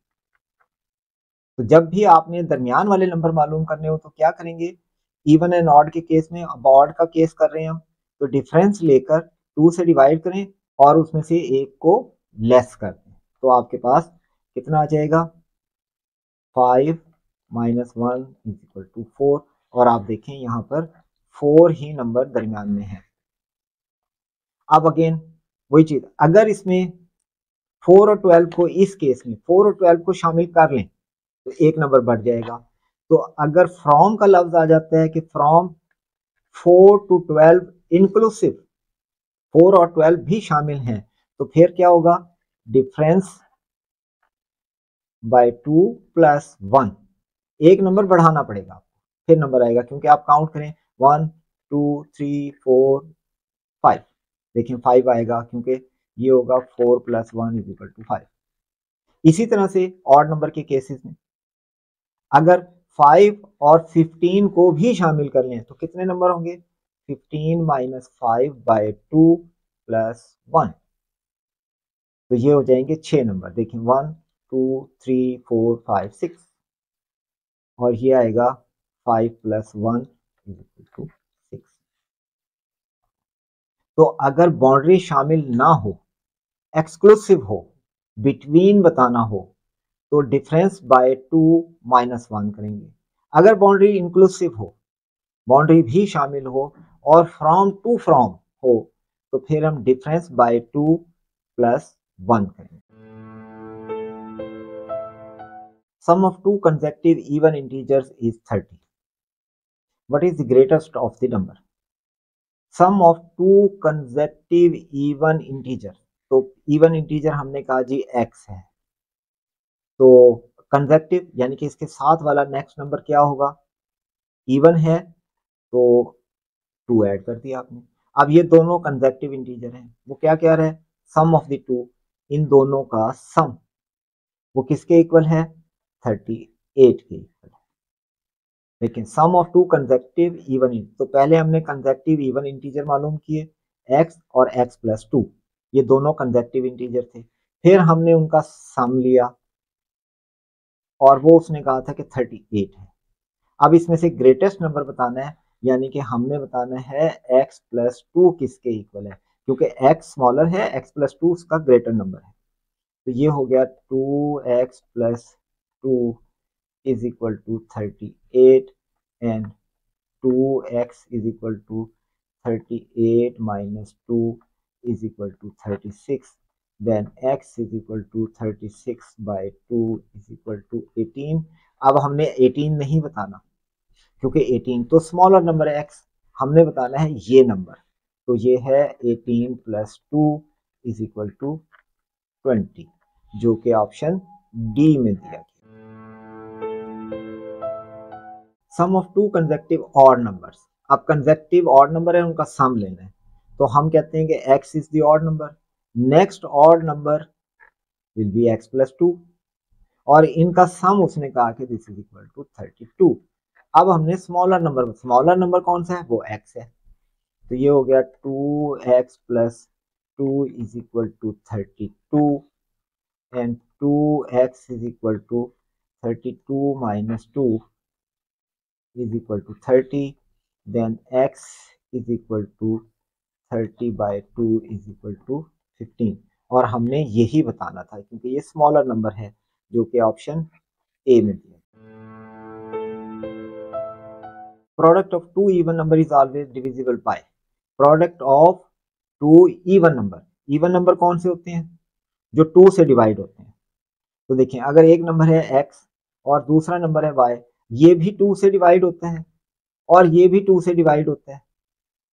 तो जब भी आपने दरमियान वाले नंबर मालूम करने हो तो क्या करेंगे, इवन एंड ऑड के केस में, अब ऑड का केस कर रहे हैं हम, तो डिफरेंस लेकर 2 से डिवाइड करें और उसमें से एक को लेस कर दें, तो आपके पास कितना आ जाएगा, 5 माइनस 1 इज इक्वल टू 4। और आप देखें यहाँ पर 4 ही नंबर दरमियान में है। अब अगेन वही चीज, अगर इसमें 4 और 12 को, इस केस में 4 और 12 को शामिल कर लें तो एक नंबर बढ़ जाएगा। तो अगर फ्रॉम का लफ्ज आ जाता है कि फ्रॉम 4 to 12 इंक्लूसिव, 4 और 12 भी शामिल हैं, तो फिर क्या होगा, डिफरेंस बाय 2 प्लस 1, एक नंबर बढ़ाना पड़ेगा, फिर नंबर आएगा, क्योंकि आप काउंट करें 1 2 3 4 5, देखिए 5 आएगा, क्योंकि ये होगा 4 प्लस 1 इज इक्वल टू 5। इसी तरह से ऑड नंबर के केसेस में अगर 5 और 15 को भी शामिल कर लें तो कितने नंबर होंगे, 15 माइनस 5 बाय 2 प्लस 1, तो ये हो जाएंगे 6 नंबर। देखिए 1 2 3 4 5 6, और ये आएगा 5 प्लस 1 इज इक्वल टू 6। तो अगर बाउंड्री शामिल ना हो, एक्सक्लूसिव हो, बिटवीन बताना हो, तो डिफरेंस बाय 2 माइनस 1 करेंगे। अगर बाउंड्री इंक्लूसिव हो, बाउंड्री भी शामिल हो, और फ्रॉम टू फ्रॉम हो, तो फिर हम डिफरेंस बाय 2 प्लस 1 करेंगे। Sum of two consecutive even integers is 30। What is the greatest of the number? Sum of two consecutive even integer, तो इवन इंटीजर हमने कहा जी x है, तो कंसेक्टिव यानी कि इसके साथ वाला नेक्स्ट नंबर क्या होगा, इवन है, तो 2 ऐड कर दिया आपने। अब ये दोनों कंसेक्टिव इंटीजर हैं, वो क्या कह रहा है, सम ऑफ द टू, इन दोनों का सम वो किसके इक्वल है, 38 के इक्वल है। लेकिन सम ऑफ टू कंसेक्टिव इवन, तो पहले हमने कंसेक्टिव इवन इंटीजर मालूम किए, x और x प्लस 2, ये दोनों कंसेक्टिव इंटीजर थे, फिर हमने उनका सम लिया और वो उसने कहा था कि 38 है। अब इसमें से ग्रेटेस्ट नंबर बताना है, यानी कि हमने बताना है x प्लस 2 किसके इक्वल है, क्योंकि x स्मॉलर है, x प्लस 2 उसका ग्रेटर नंबर है। तो ये हो गया 2x plus 2 is equal to 38 and 2x is equal to 38 minus 2 is equal to 36, then x is equal to 36 by 2 is equal to 18। अब हमने 18 नहीं बताना, क्योंकि 18 तो स्मॉलर नंबर है x, हमने बताना है ये नंबर, तो ये है 18 प्लस 2 इज इक्वल टू 20, जो कि ऑप्शन डी में दिया गया। Sum of two consecutive odd numbers, अब कंसेक्टिव ऑड नंबर है, उनका सम लेना है, तो हम कहते हैं कि x is the odd number, next odd number will be x plus 2, और इनका सम उसने कहा कि दिस इज इक्वल टू 32। अब हमने स्मॉलर नंबर कौन सा है, वो x है, तो ये हो गया 2x plus 2 is equal to 32 and 2x is equal to 32 minus 2 is equal to 30, then x is equal to 30 by 2 is equal to 15, और हमने यही बताना था क्योंकि ये स्मॉलर नंबर है, जो कि ऑप्शन ए में दिया। Product of two even number is always divisible by, product of two even number कौन से होते हैं, जो 2 से डिवाइड होते हैं, तो देखें अगर एक नंबर है x और दूसरा नंबर है y, ये भी 2 से डिवाइड होता है और ये भी 2 से डिवाइड होता है,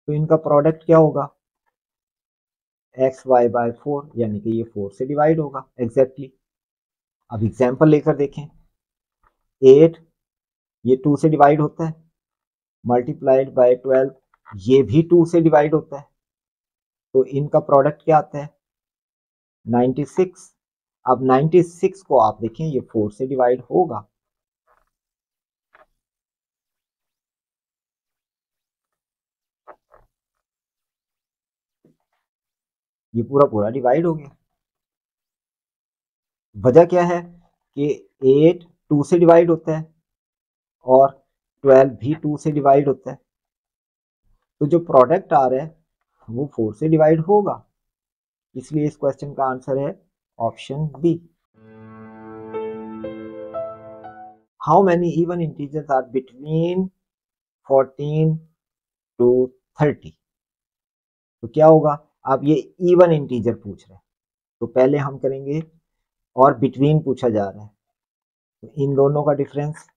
तो इनका प्रोडक्ट क्या होगा, एक्स वाई बाय 4, यानी कि ये 4 से डिवाइड होगा एग्जैक्टली। अब एग्जाम्पल लेकर देखें, 8 ये 2 से डिवाइड होता है, मल्टीप्लाइड बाय 12 ये भी 2 से डिवाइड होता है, तो इनका प्रोडक्ट क्या आता है 96। अब 96 को आप देखें ये 4 से डिवाइड होगा, ये पूरा पूरा डिवाइड हो गया। वजह क्या है कि 8 2 से डिवाइड होता है और 12 भी 2 से डिवाइड होता है, तो जो प्रोडक्ट आ रहा है वो 4 से डिवाइड होगा, इसलिए इस क्वेश्चन का आंसर है option B. How many even integers are between 14 to 30, तो क्या होगा, आप ये इवन इंटीजर पूछ रहे हैं तो पहले हम करेंगे, और बिटवीन पूछा जा रहा है तो इन दोनों का डिफरेंस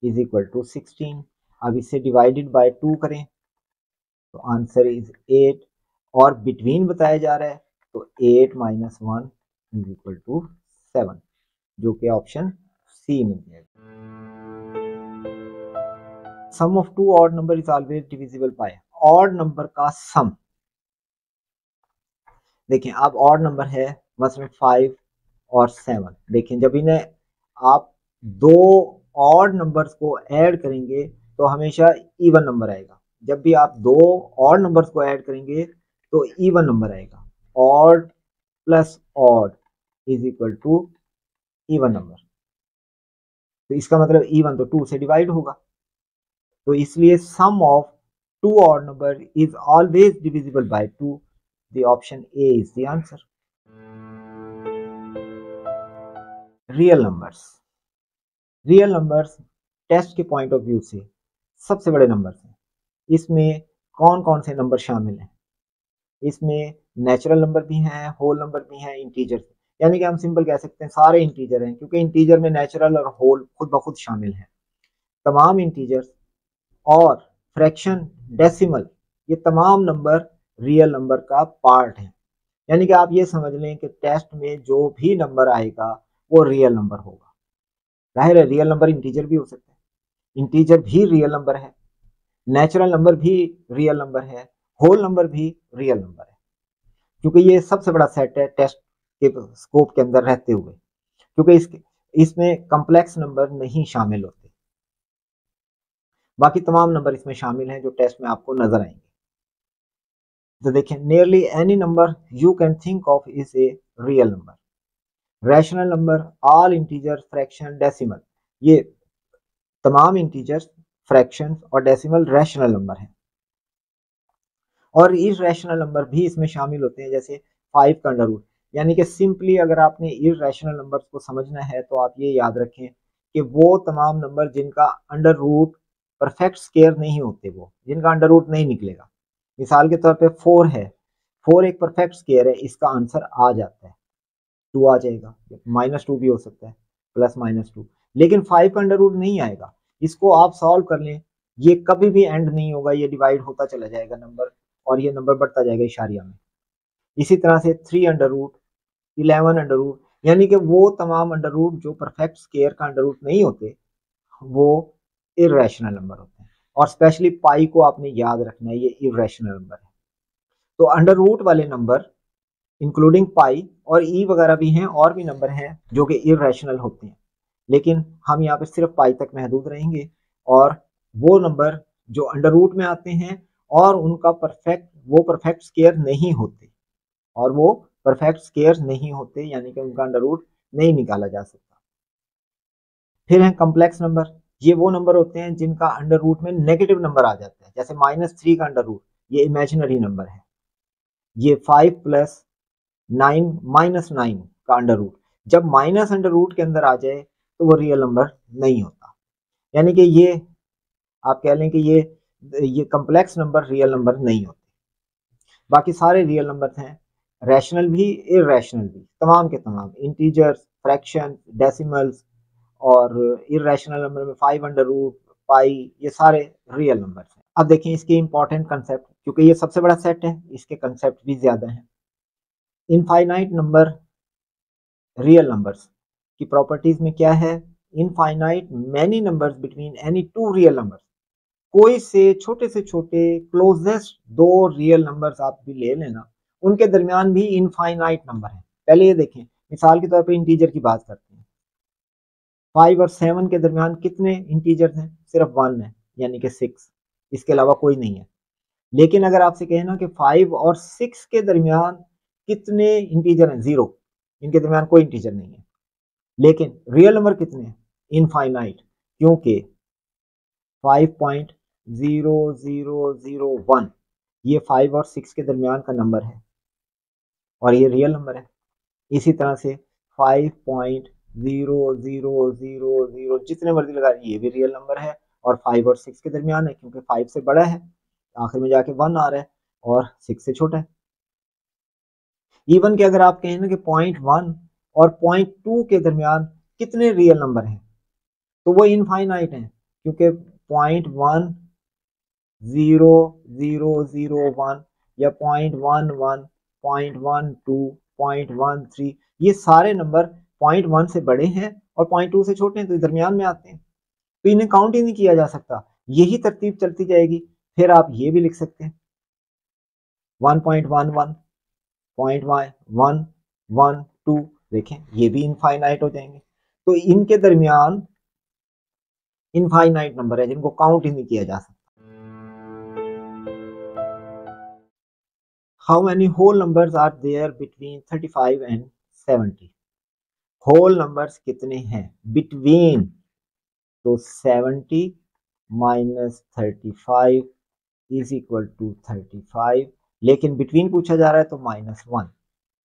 इज इक्वल टू 16। अब इसे डिवाइडेड बाय 2 करें तो आंसर इज 8, और बिटवीन बताया जा रहा है तो 8 माइनस 1 इज इक्वल टू 7, जो कि ऑप्शन सी में दिया गया। Sum of two odd number is always divisible by, odd number का सम, देखें अब ऑड नंबर है मसलन 5 और 7, देखें जब इन्हें आप दो ऑड नंबर्स को ऐड करेंगे तो हमेशा इवन नंबर आएगा, जब भी आप दो ऑड नंबर्स को ऐड करेंगे तो इवन नंबर आएगा, odd plus odd is equal to even number, तो इसका मतलब इवन तो 2 से डिवाइड होगा, तो इसलिए sum of two odd number is always divisible by 2, the option A is the answer. Real numbers, real numbers test के पॉइंट ऑफ व्यू से सबसे बड़े नंबर्स हैं। इसमें कौन कौन से नंबर शामिल हैं, इसमें नेचुरल नंबर भी हैं, होल नंबर भी हैं, इंटीजर, यानी कि हम सिंपल कह सकते हैं सारे इंटीजर हैं, क्योंकि इंटीजर में नेचुरल और होल खुद ब खुद शामिल हैं। तमाम इंटीजर्स और फ्रैक्शन, डेसिमल, ये तमाम नंबर रियल नंबर का पार्ट है, यानी कि आप ये समझ लें कि टेस्ट में जो भी नंबर आएगा वो रियल नंबर होगा। जाहिर है रियल नंबर इंटीजर भी हो सकता है, इंटीजर भी रियल नंबर है, नेचुरल नंबर भी रियल नंबर है, होल नंबर भी रियल नंबर है, क्योंकि ये सबसे बड़ा सेट है टेस्ट के स्कोप के अंदर रहते हुए, क्योंकि इसमें कम्प्लेक्स नंबर नहीं शामिल होते, बाकी तमाम नंबर इसमें शामिल हैं जो टेस्ट में आपको नजर आएंगे। तो देखें, nearly any number you can think of is a real number, rational number, all integers, fraction, decimal, ये तमाम इंटीजर्स, फ्रैक्शन और डेसिमल रैशनल नंबर हैं, और इररेशनल नंबर भी इसमें शामिल होते हैं, जैसे 5 का अंडर रूट, यानी कि सिंपली अगर आपने इररेशनल नंबर्स को समझना है तो आप ये याद रखें कि वो तमाम नंबर जिनका अंडर रूट परफेक्ट स्क्वायर नहीं होते, वो जिनका अंडर रूट नहीं निकलेगा, मिसाल के तौर पे 4 है, 4 एक परफेक्ट स्क्वायर है, इसका आंसर आ जाता है 2 आ जाएगा, -2 भी हो सकता है, +-2, लेकिन 5 का अंडर रूट नहीं आएगा, इसको आप सॉल्व कर लें, ये कभी भी एंड नहीं होगा, ये डिवाइड होता चला जाएगा नंबर, और ये नंबर बढ़ता जाएगा इशारिया में। इसी तरह से 3 अंडर रूट, 11 अंडर रूट, यानी कि वो तमाम अंडर रूट जो परफेक्ट स्क्वायर का अंडर रूट नहीं होते वो इररेशनल नंबर होते हैं, और स्पेशली पाई को आपने याद रखना है, ये इररेशनल नंबर है। तो अंडर रूट वाले नंबर इंक्लूडिंग पाई और ई वगैरह भी हैं, और भी नंबर हैं जो कि इररेशनल होते हैं, लेकिन हम यहाँ पे सिर्फ पाई तक महदूद रहेंगे, और वो नंबर जो अंडर रूट में आते हैं और उनका परफेक्ट स्क्वायर नहीं होते, और वो परफेक्ट स्क्वायर नहीं होते, यानी कि उनका अंडर रूट नहीं निकाला जा सकता। फिर है कम्प्लेक्स नंबर, ये वो नंबर होते हैं जिनका अंडर रूट में नेगेटिव नंबर आ जाता है, जैसे -3 का अंडर रूट, ये इमेजिनरी नंबर है, ये 5 + 9 का अंडर रूट, जब माइनस अंडर रूट के अंदर आ जाए तो वो रियल नंबर नहीं होता, यानी कि ये आप कह लें कि ये कम्प्लेक्स नंबर रियल नंबर नहीं होते। बाकी सारे रियल नंबर हैं, रैशनल भी इररेशनल भी, तमाम के तमाम इंटीजर्स, फ्रैक्शन, डेसिमल्स और इरेशनल नंबर में 5 अंडर रूट, पाई, ये सारे रियल नंबर हैं। अब देखें इसके इंपॉर्टेंट कंसेप्ट, क्योंकि ये सबसे बड़ा सेट है, इसके कंसेप्ट भी ज्यादा हैं। इनफाइनाइट नंबर रियल नंबर्स की प्रॉपर्टीज में क्या है? Infinite many numbers between any two real numbers, कोई से छोटे क्लोजेस्ट दो रियल नंबर्स आप भी ले लेना, उनके दरमियान भी इनफाइनाइट नंबर है। पहले ये देखें, मिसाल के तौर पे इंटीजर की बात करते हैं। 5 और 7 के दरमियान कितने इंटीजर्स हैं? सिर्फ 1 है, यानी कि 6, इसके अलावा कोई नहीं है। लेकिन अगर आपसे कहे ना कि 5 और 6 के दरमियान कितने इंटीजर हैं? 0, इनके दरमियान कोई इंटीजर नहीं है। लेकिन रियल नंबर कितने हैं? इनफाइनाइट, क्योंकि 5.0001 ये 5 और 6 के दरमियान का नंबर है और ये रियल नंबर है। इसी तरह से 5.0000 जितने मर्जी लगा ये भी रियल नंबर है और 5 और 6 के दरमियान है, क्योंकि 5 से बड़ा है, आखिर में जाके 1 आ रहा है, और 6 से छोटा है। इवन कि अगर आप कहें ना कि 0.1 और 0.2 के दरमियान कितने रियल नंबर हैं, तो वो इनफाइनाइट हैं, क्योंकि 0.100001 या 0.11, 0.12, 0.13, ये सारे नंबर 0.1 से बड़े हैं और 0.2 से छोटे हैं, तो दरमियान में आते हैं, तो इन्हें काउंट ही नहीं किया जा सकता। यही तरतीब चलती जाएगी। फिर आप ये भी लिख सकते हैं 1.11, 0.112, देखें ये भी इनफाइनाइट हो जाएंगे। तो इनके दरमियान इनफाइनाइट नंबर है जिनको काउंट ही नहीं किया जा सकता। How many whole numbers are there between 35 and 70? Whole numbers कितने हैं बिटवीन? तो 70 माइनस 35 इज इक्वल टू 35, लेकिन बिटवीन पूछा जा रहा है तो -1,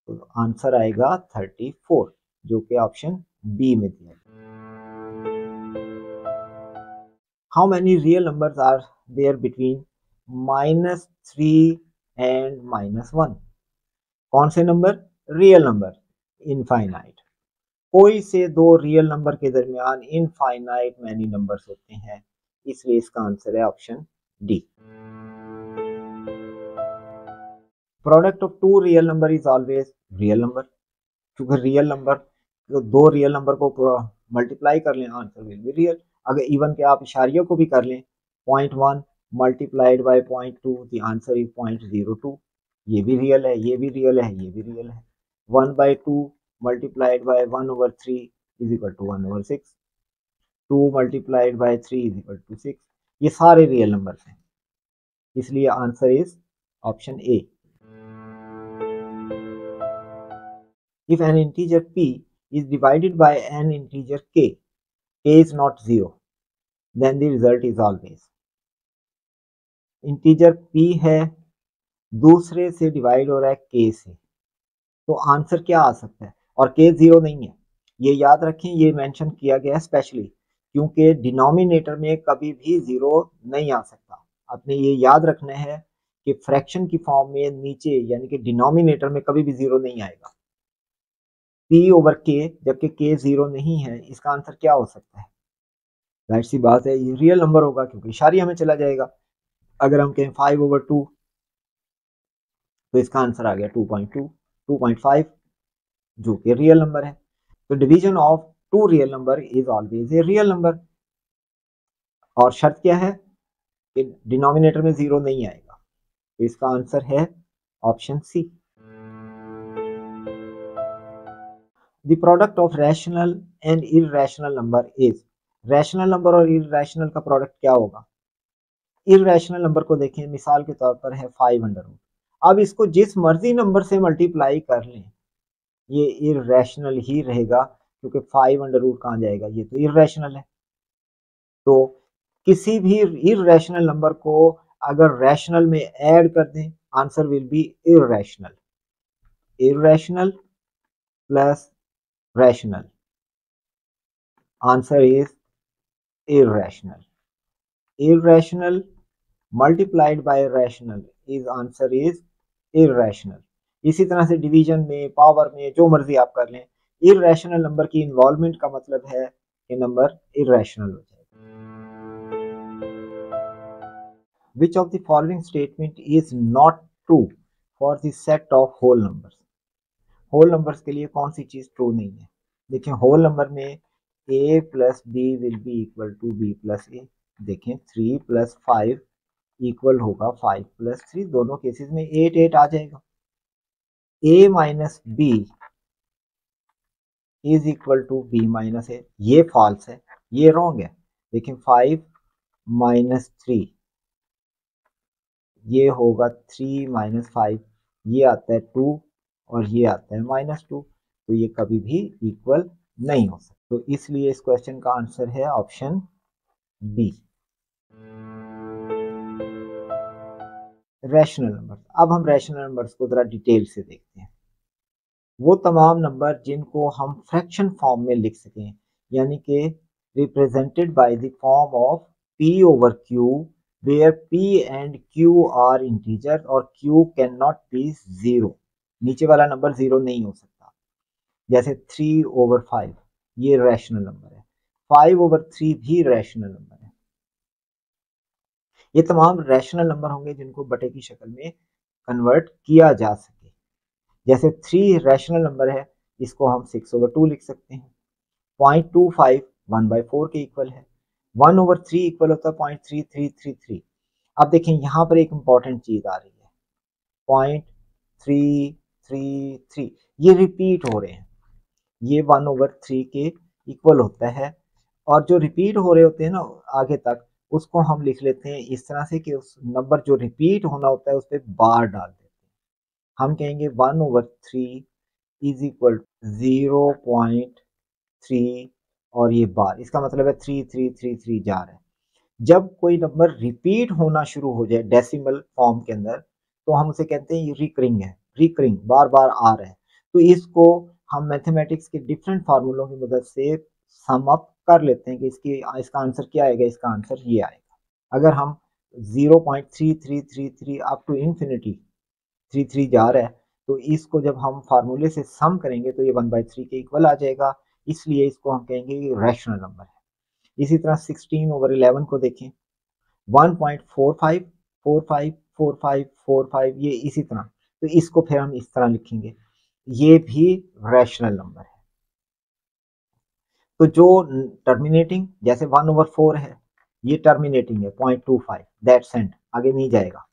तो आंसर आएगा 34, जो कि ऑप्शन बी में दिया। How many real numbers are there between -3 and -1? कौन से नंबर? Real number, infinite. कोई से दो रियल नंबर के दरमियान इनफाइनाइट मैनी नंबर्स होते हैं, इसलिए इसका आंसर है option D. Product of two real number is always real number, क्योंकि रियल नंबर, दो रियल नंबर को मल्टीप्लाई कर लें, आंसर विल बी रियल। अगर इवन के आप इशारियों को भी कर लें, 0.1 multiplied by 0.2, the answer is 0.02, ये भी रियल है, ये भी रियल है, ये भी रियल है। 1/2 multiplied by 1/3 is equal to 1/6, 2 multiplied by 3 is equal to 6, ये सारे रियल नंबर्स हैं, इसलिए answer is option A. If an integer p is divided by an integer k is not 0, then the result is always। Integer p है, दूसरे से divide हो रहा है k से, तो आंसर क्या आ सकता है? और k 0 नहीं है, ये याद रखें, ये मेंशन किया गया है स्पेशली, क्योंकि डिनोमिनेटर में कभी भी 0 नहीं आ सकता। आपने ये याद रखना है कि फ्रैक्शन की फॉर्म में नीचे, यानी कि डिनोमिनेटर में कभी भी 0 नहीं आएगा। p ओवर k, जबकि k 0 नहीं है, इसका आंसर क्या हो सकता है? जाहिर सी बात है ये रियल नंबर होगा, क्योंकि इशारिया में चला जाएगा। अगर हम कहें 5/2, तो इसका आंसर आ गया 2.2, 2.5, जो कि रियल नंबर है। तो division of two real number is always a real number, और शर्त क्या है कि डिनोमिनेटर में 0 नहीं आएगा, तो इसका आंसर है option C. The product of rational and irrational number is, rational number और इररेशनल का प्रोडक्ट क्या होगा? इररेशनल नंबर को देखें, मिसाल के तौर पर है 500, अब इसको जिस मर्जी नंबर से मल्टीप्लाई कर लें, ये इररेशनल ही रहेगा, क्योंकि 500 कहाँ जाएगा, ये तो इररेशनल है। तो किसी भी इररेशनल नंबर को अगर रैशनल में ऐड कर दें, answer will B irrational. Irrational plus rational, answer is irrational. Irrational multiplied by rational is answer is irrational. इसी तरह से डिवीजन में, पावर में, जो मर्जी आप कर लें, इर्रेशनल नंबर की इन्वॉल्वमेंट का मतलब है कि नंबर इर्रेशनल हो जाएगा। Which of the following statement is not true for the set of whole numbers? Whole numbers के लिए कौन सी चीज ट्रू नहीं है? देखें, होल नंबर में a plus B will be equal to B plus A. देखें, 3 प्लस 5 इक्वल होगा 5 प्लस 3। दोनों केसेस में 8 8 आ जाएगा। a minus B is equal to B minus A, ये फॉल्स है, ये रॉन्ग है। देखें, 5 माइनस 3 ये होगा 3 माइनस 5, ये आता है 2 और ये आता है -2, तो ये कभी भी इक्वल नहीं हो सकता। तो इसलिए इस क्वेश्चन का आंसर है ऑप्शन बी, रैशनल नंबर्स। अब हम रैशनल नंबर्स को जरा डिटेल से देखते हैं। वो तमाम नंबर जिनको हम फ्रैक्शन फॉर्म में लिख सकें, यानी कि represented by the form of p over q where p and q are integers और q cannot be 0। नीचे वाला नंबर 0 नहीं हो सकता। जैसे 3/5 ये रैशनल नंबर है, 5/3 भी रैशनल नंबर है। ये तमाम रैशनल नंबर होंगे जिनको बटे की शक्ल में कन्वर्ट किया जा सके। जैसे 3 रैशनल नंबर है, इसको हम 6/2 लिख सकते हैं। 0.25 1/4 के इक्वल है। 1/3 इक्वल होता है 0.3333। अब देखें, यहाँ पर एक इंपॉर्टेंट चीज आ रही है, 0.333 ये रिपीट हो रहे हैं, ये 1/3 के इक्वल होता है। और जो रिपीट हो रहे होते हैं ना आगे तक, उसको हम लिख लेते हैं इस तरह से कि उस नंबर जो रिपीट होना होता है उस पर बार डाल देते हैं। हम कहेंगे 1/3 इज इक्वल 0.3 और ये बार, इसका मतलब है 3333 जा रहा है। जब कोई नंबर रिपीट होना शुरू हो जाए डेसिमल फॉर्म के अंदर, तो हम उसे कहते हैं ये रिकरिंग है, रिकरिंग बार बार आ रहा है। तो इसको हम मैथमेटिक्स के डिफरेंट फार्मूलों की मदद से सम अप कर लेते हैं कि इसका आंसर क्या आएगा। इसका आंसर ये आएगा। अगर हम 0.3333 अप टू इंफिनिटी 33 जा रहा है, तो इसको जब हम फार्मूले से सम करेंगे तो ये 1/3 के इक्वल आ जाएगा, इसलिए इसको हम कहेंगे ये रैशनल नंबर है। इसी तरह 16/11 को देखें, 1.45 45 45 45 ये इसी तरह, तो इसको फिर हम इस तरह लिखेंगे, ये भी रैशनल नंबर है। तो जो टर्मिनेटिंग, जैसे 1/4 है, ये टर्मिनेटिंग है 0.25, दैट्स एंड, आगे नहीं जाएगा,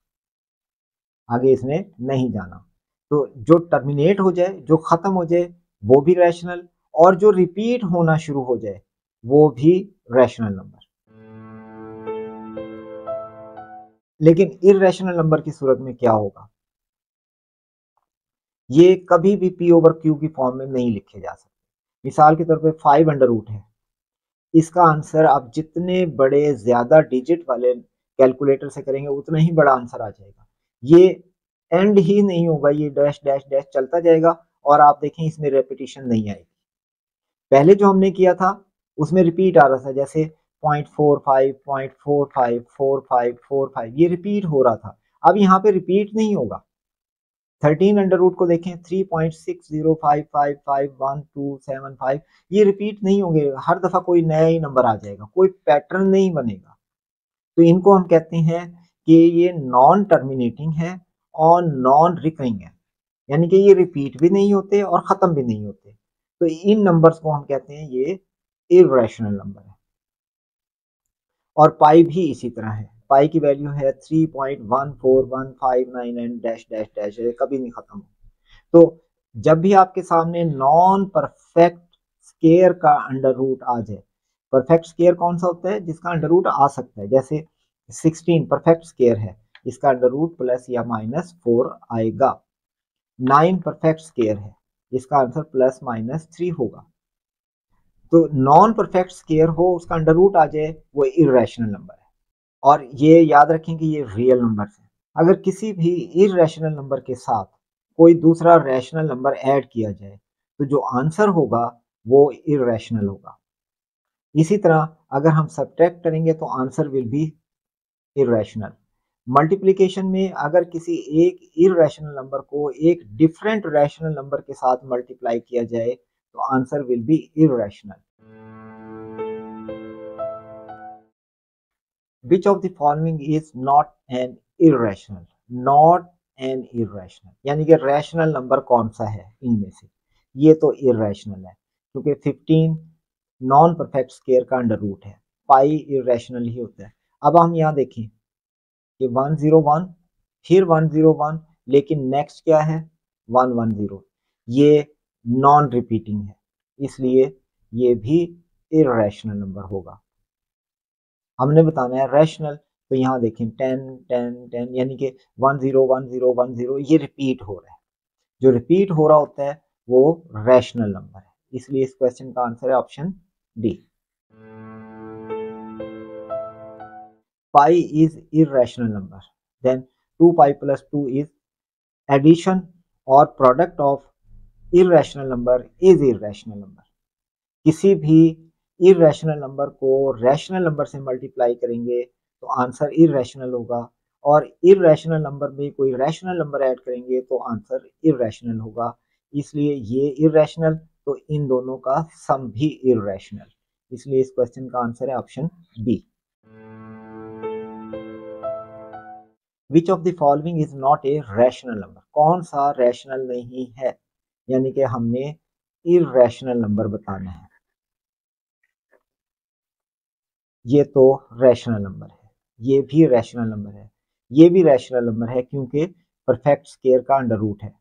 आगे इसने नहीं जाना। तो जो टर्मिनेट हो जाए, जो खत्म हो जाए, वो भी रैशनल, और जो रिपीट होना शुरू हो जाए वो भी रैशनल नंबर। लेकिन इर्रेशनल नंबर की सूरत में क्या होगा? ये कभी भी p/q की फॉर्म में नहीं लिखे जा सकते। मिसाल के तौर पे 5√, है, इसका आंसर आप जितने बड़े ज्यादा डिजिट वाले कैलकुलेटर से करेंगे उतना ही बड़ा आंसर आ जाएगा। ये एंड ही नहीं होगा, ये डैश डैश डैश चलता जाएगा और आप देखें इसमें रेपिटेशन नहीं आएगी। पहले जो हमने किया था उसमें रिपीट आ रहा था, जैसे 0.45 0.45 45 45 ये रिपीट हो रहा था। अब यहाँ पे रिपीट नहीं होगा। 13 को देखें, 3.605551 275 ये रिपीट नहीं होंगे, हर दफा कोई नया ही नंबर आ जाएगा, कोई पैटर्न नहीं बनेगा। तो इनको हम कहते हैं कि ये नॉन टर्मिनेटिंग है और नॉन रिकरिंग है, यानी कि ये रिपीट भी नहीं होते और खत्म भी नहीं होते। तो इन नंबर्स को हम कहते हैं ये इर्रेशनल नंबर है। और पाई भी इसी तरह है, पाई की वैल्यू है 3.14159 एंड डैश डैश डैश, कभी नहीं खत्म हो। तो जब भी आपके सामने नॉन परफेक्ट स्केयर का अंडर रूट आ जाए, परफेक्ट स्केयर कौन सा होता है? जिसका अंडर रूट आ सकता है, जैसे 16 परफेक्ट स्केयर है, इसका अंडर रूट प्लस या -4 आएगा। 9 परफेक्ट स्केयर है, इसका आंसर +-3 होगा। तो नॉन परफेक्ट स्केयर हो, उसका अंडर रूट आ जाए, वो इर्रेशनल नंबर है। और ये याद रखें कि ये रियल नंबर है। अगर किसी भी इर्रेशनल नंबर के साथ कोई दूसरा रैशनल नंबर ऐड किया जाए तो जो आंसर होगा वो इर्रेशनल होगा। इसी तरह अगर हम सब्ट्रैक्ट करेंगे तो answer will B irrational. Multiplication में अगर किसी एक इर्रेशनल नंबर को एक डिफरेंट रैशनल नंबर के साथ मल्टीप्लाई किया जाए तो answer will B irrational. Which of the following is not an irrational? Not an irrational यानी कि रैशनल नंबर कौन सा है इनमें से? ये तो इर्रेशनल है क्योंकि 15 नॉन परफेक्ट स्केयर का अंडर रूट है, पाई इर्रेशनल ही होता है। अब हम यहाँ देखें कि 101 फिर 101, लेकिन नेक्स्ट क्या है 110, ये नॉन रिपीटिंग है, इसलिए ये भी इर्रेशनल नंबर होगा। हमने बताना है रैशनल, तो यहाँ देखें 10 10 10 यानी कि 10 10 10 ये रिपीट हो रहा है। जो रिपीट हो रहा होता है वो रैशनल नंबर है, इसलिए इस क्वेश्चन का आंसर है option D. Pi is irrational number, then 2 pi plus 2 is addition और product of irrational number is irrational number. किसी भी इरेशनल नंबर को रैशनल नंबर से मल्टीप्लाई करेंगे तो आंसर इरेशनल होगा, और इरेशनल नंबर में कोई रैशनल नंबर ऐड करेंगे तो आंसर इरेशनल होगा। इसलिए ये इरेशनल, तो इन दोनों का सम भी इरेशनल, इसलिए इस क्वेश्चन का आंसर है option B. Which of the following is not a rational number? कौन सा रैशनल नहीं है, यानी कि हमने इरेशनल नंबर बताना है। ये तो रैशनल नंबर है, ये भी रैशनल नंबर है, ये भी रैशनल नंबर है क्योंकि परफेक्ट स्केयर का अंडर रूट है।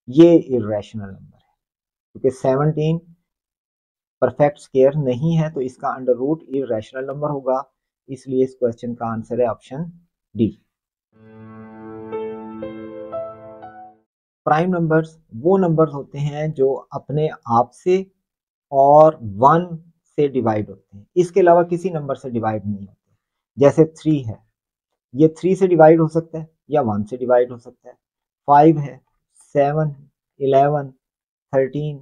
ये इरेशनल नंबर है क्योंकि 17 परफेक्ट स्केयर नहीं है, तो इसका अंडर रूट इरेशनल नंबर होगा, इसलिए इस क्वेश्चन का आंसर है ऑप्शन डी। प्राइम नंबर्स वो नंबर्स होते हैं जो अपने आप से और 1 से डिवाइड होते हैं, इसके अलावा किसी नंबर से डिवाइड नहीं होते। जैसे 3 है, ये 3 से डिवाइड हो सकता है या 1 से डिवाइड हो सकता है। 5 है, 7, 11, 13,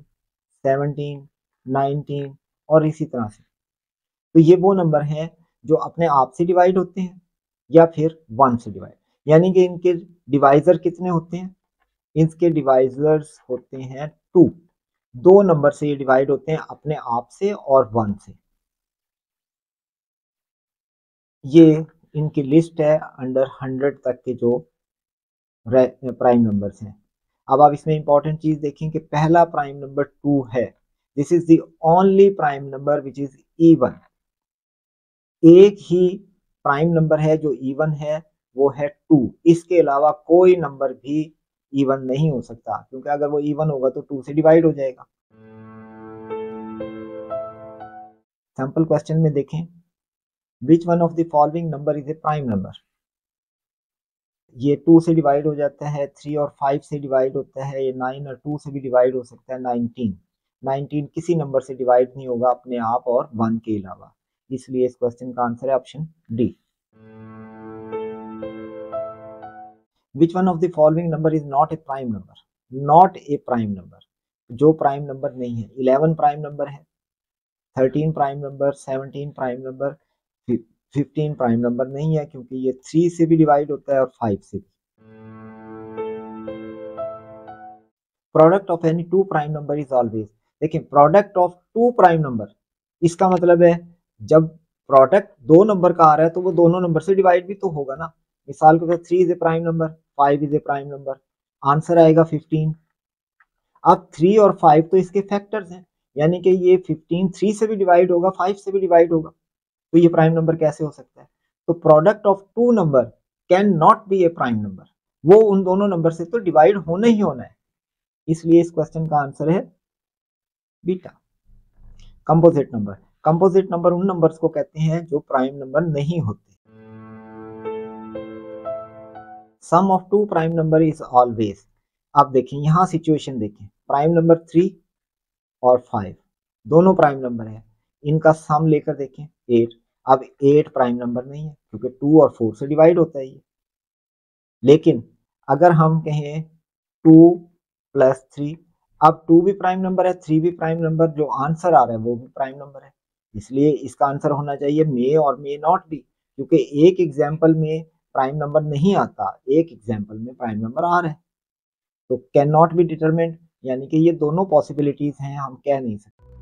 17, 19 और इसी तरह से। तो ये वो नंबर हैं जो अपने आप से डिवाइड होते हैं या फिर 1 से डिवाइड, यानी कि इनके डिवाइजर कितने होते हैं? इसके डिवाइजर्स होते हैं 2। दो नंबर से ये डिवाइड होते हैं, अपने आप से और 1 से। ये इनकी लिस्ट है अंडर 100 तक के जो प्राइम नंबर्स हैं। अब आप इसमें इंपॉर्टेंट चीज देखें कि पहला प्राइम नंबर 2 है। This is the only prime number which is even. एक ही प्राइम नंबर है जो इवन है, वो है 2। इसके अलावा कोई नंबर भी इवन नहीं हो सकता, क्योंकि अगर वो इवन होगा तो 2 से डिवाइड हो जाएगा। सैंपल क्वेश्चन में देखें, which one of the following number is a prime number? ये 2 से डिवाइड हो जाता है, 3 और 5 से डिवाइड होता है, ये 9 और 2 से भी डिवाइड हो सकता है। 19 किसी नंबर से डिवाइड नहीं होगा अपने आप और 1 के अलावा, इसलिए इस क्वेश्चन का आंसर है option D. Which one of the following number is not A prime number? Not a prime number, जो प्राइम नंबर नहीं है। 11 प्राइम नंबर है, 13 prime number, 17 prime number, 15 prime number नहीं है क्योंकि ये 3 से भी डिवाइड होता है और 5 से भी। Product of any 2 prime number is always, देखिए प्रोडक्ट ऑफ 2 प्राइम नंबर, इसका मतलब है जब प्रोडक्ट 2 नंबर का आ रहा है तो वो दोनों नंबर से डिवाइड भी तो होगा ना। मिसाल के तौर 3 is a prime number, 5 is a prime number, answer आएगा 15। अब 3 और 5 तो इसके फैक्टर्स हैं, यानी कि ये 15 3 से भी डिवाइड होगा, 5 से भी डिवाइड होगा, तो ये प्राइम नंबर कैसे हो सकता है? तो product of 2 number can not be A prime number, वो उन दोनों नंबर से तो डिवाइड होना ही होना है, इसलिए इस क्वेश्चन का आंसर है beta. Composite number, composite number उन नंबर्स को कहते हैं जो प्राइम नंबर नहीं होते। Sum of 2 prime number is always, अब देखें यहाँ सिचुएशन देखें, प्राइम नंबर 3 और 5 दोनों प्राइम नंबर है, इनका सम लेकर देखें 8। अब 8 प्राइम नंबर नहीं है क्योंकि 2 और 4 से डिवाइड होता है ये। लेकिन अगर हम कहें 2 प्लस 3, अब 2 भी प्राइम नंबर है, 3 भी प्राइम नंबर, जो आंसर आ रहा है वो भी प्राइम नंबर है, इसलिए इसका आंसर होना चाहिए मे और मे नॉट बी, क्योंकि एक एग्जाम्पल में प्राइम नंबर नहीं आता, एक एग्जाम्पल में प्राइम नंबर आ रहा है। तो कैन नॉट बी डिटरमिन्ड यानी कि ये दोनों पॉसिबिलिटीज़ हैं, हम कह नहीं सकते।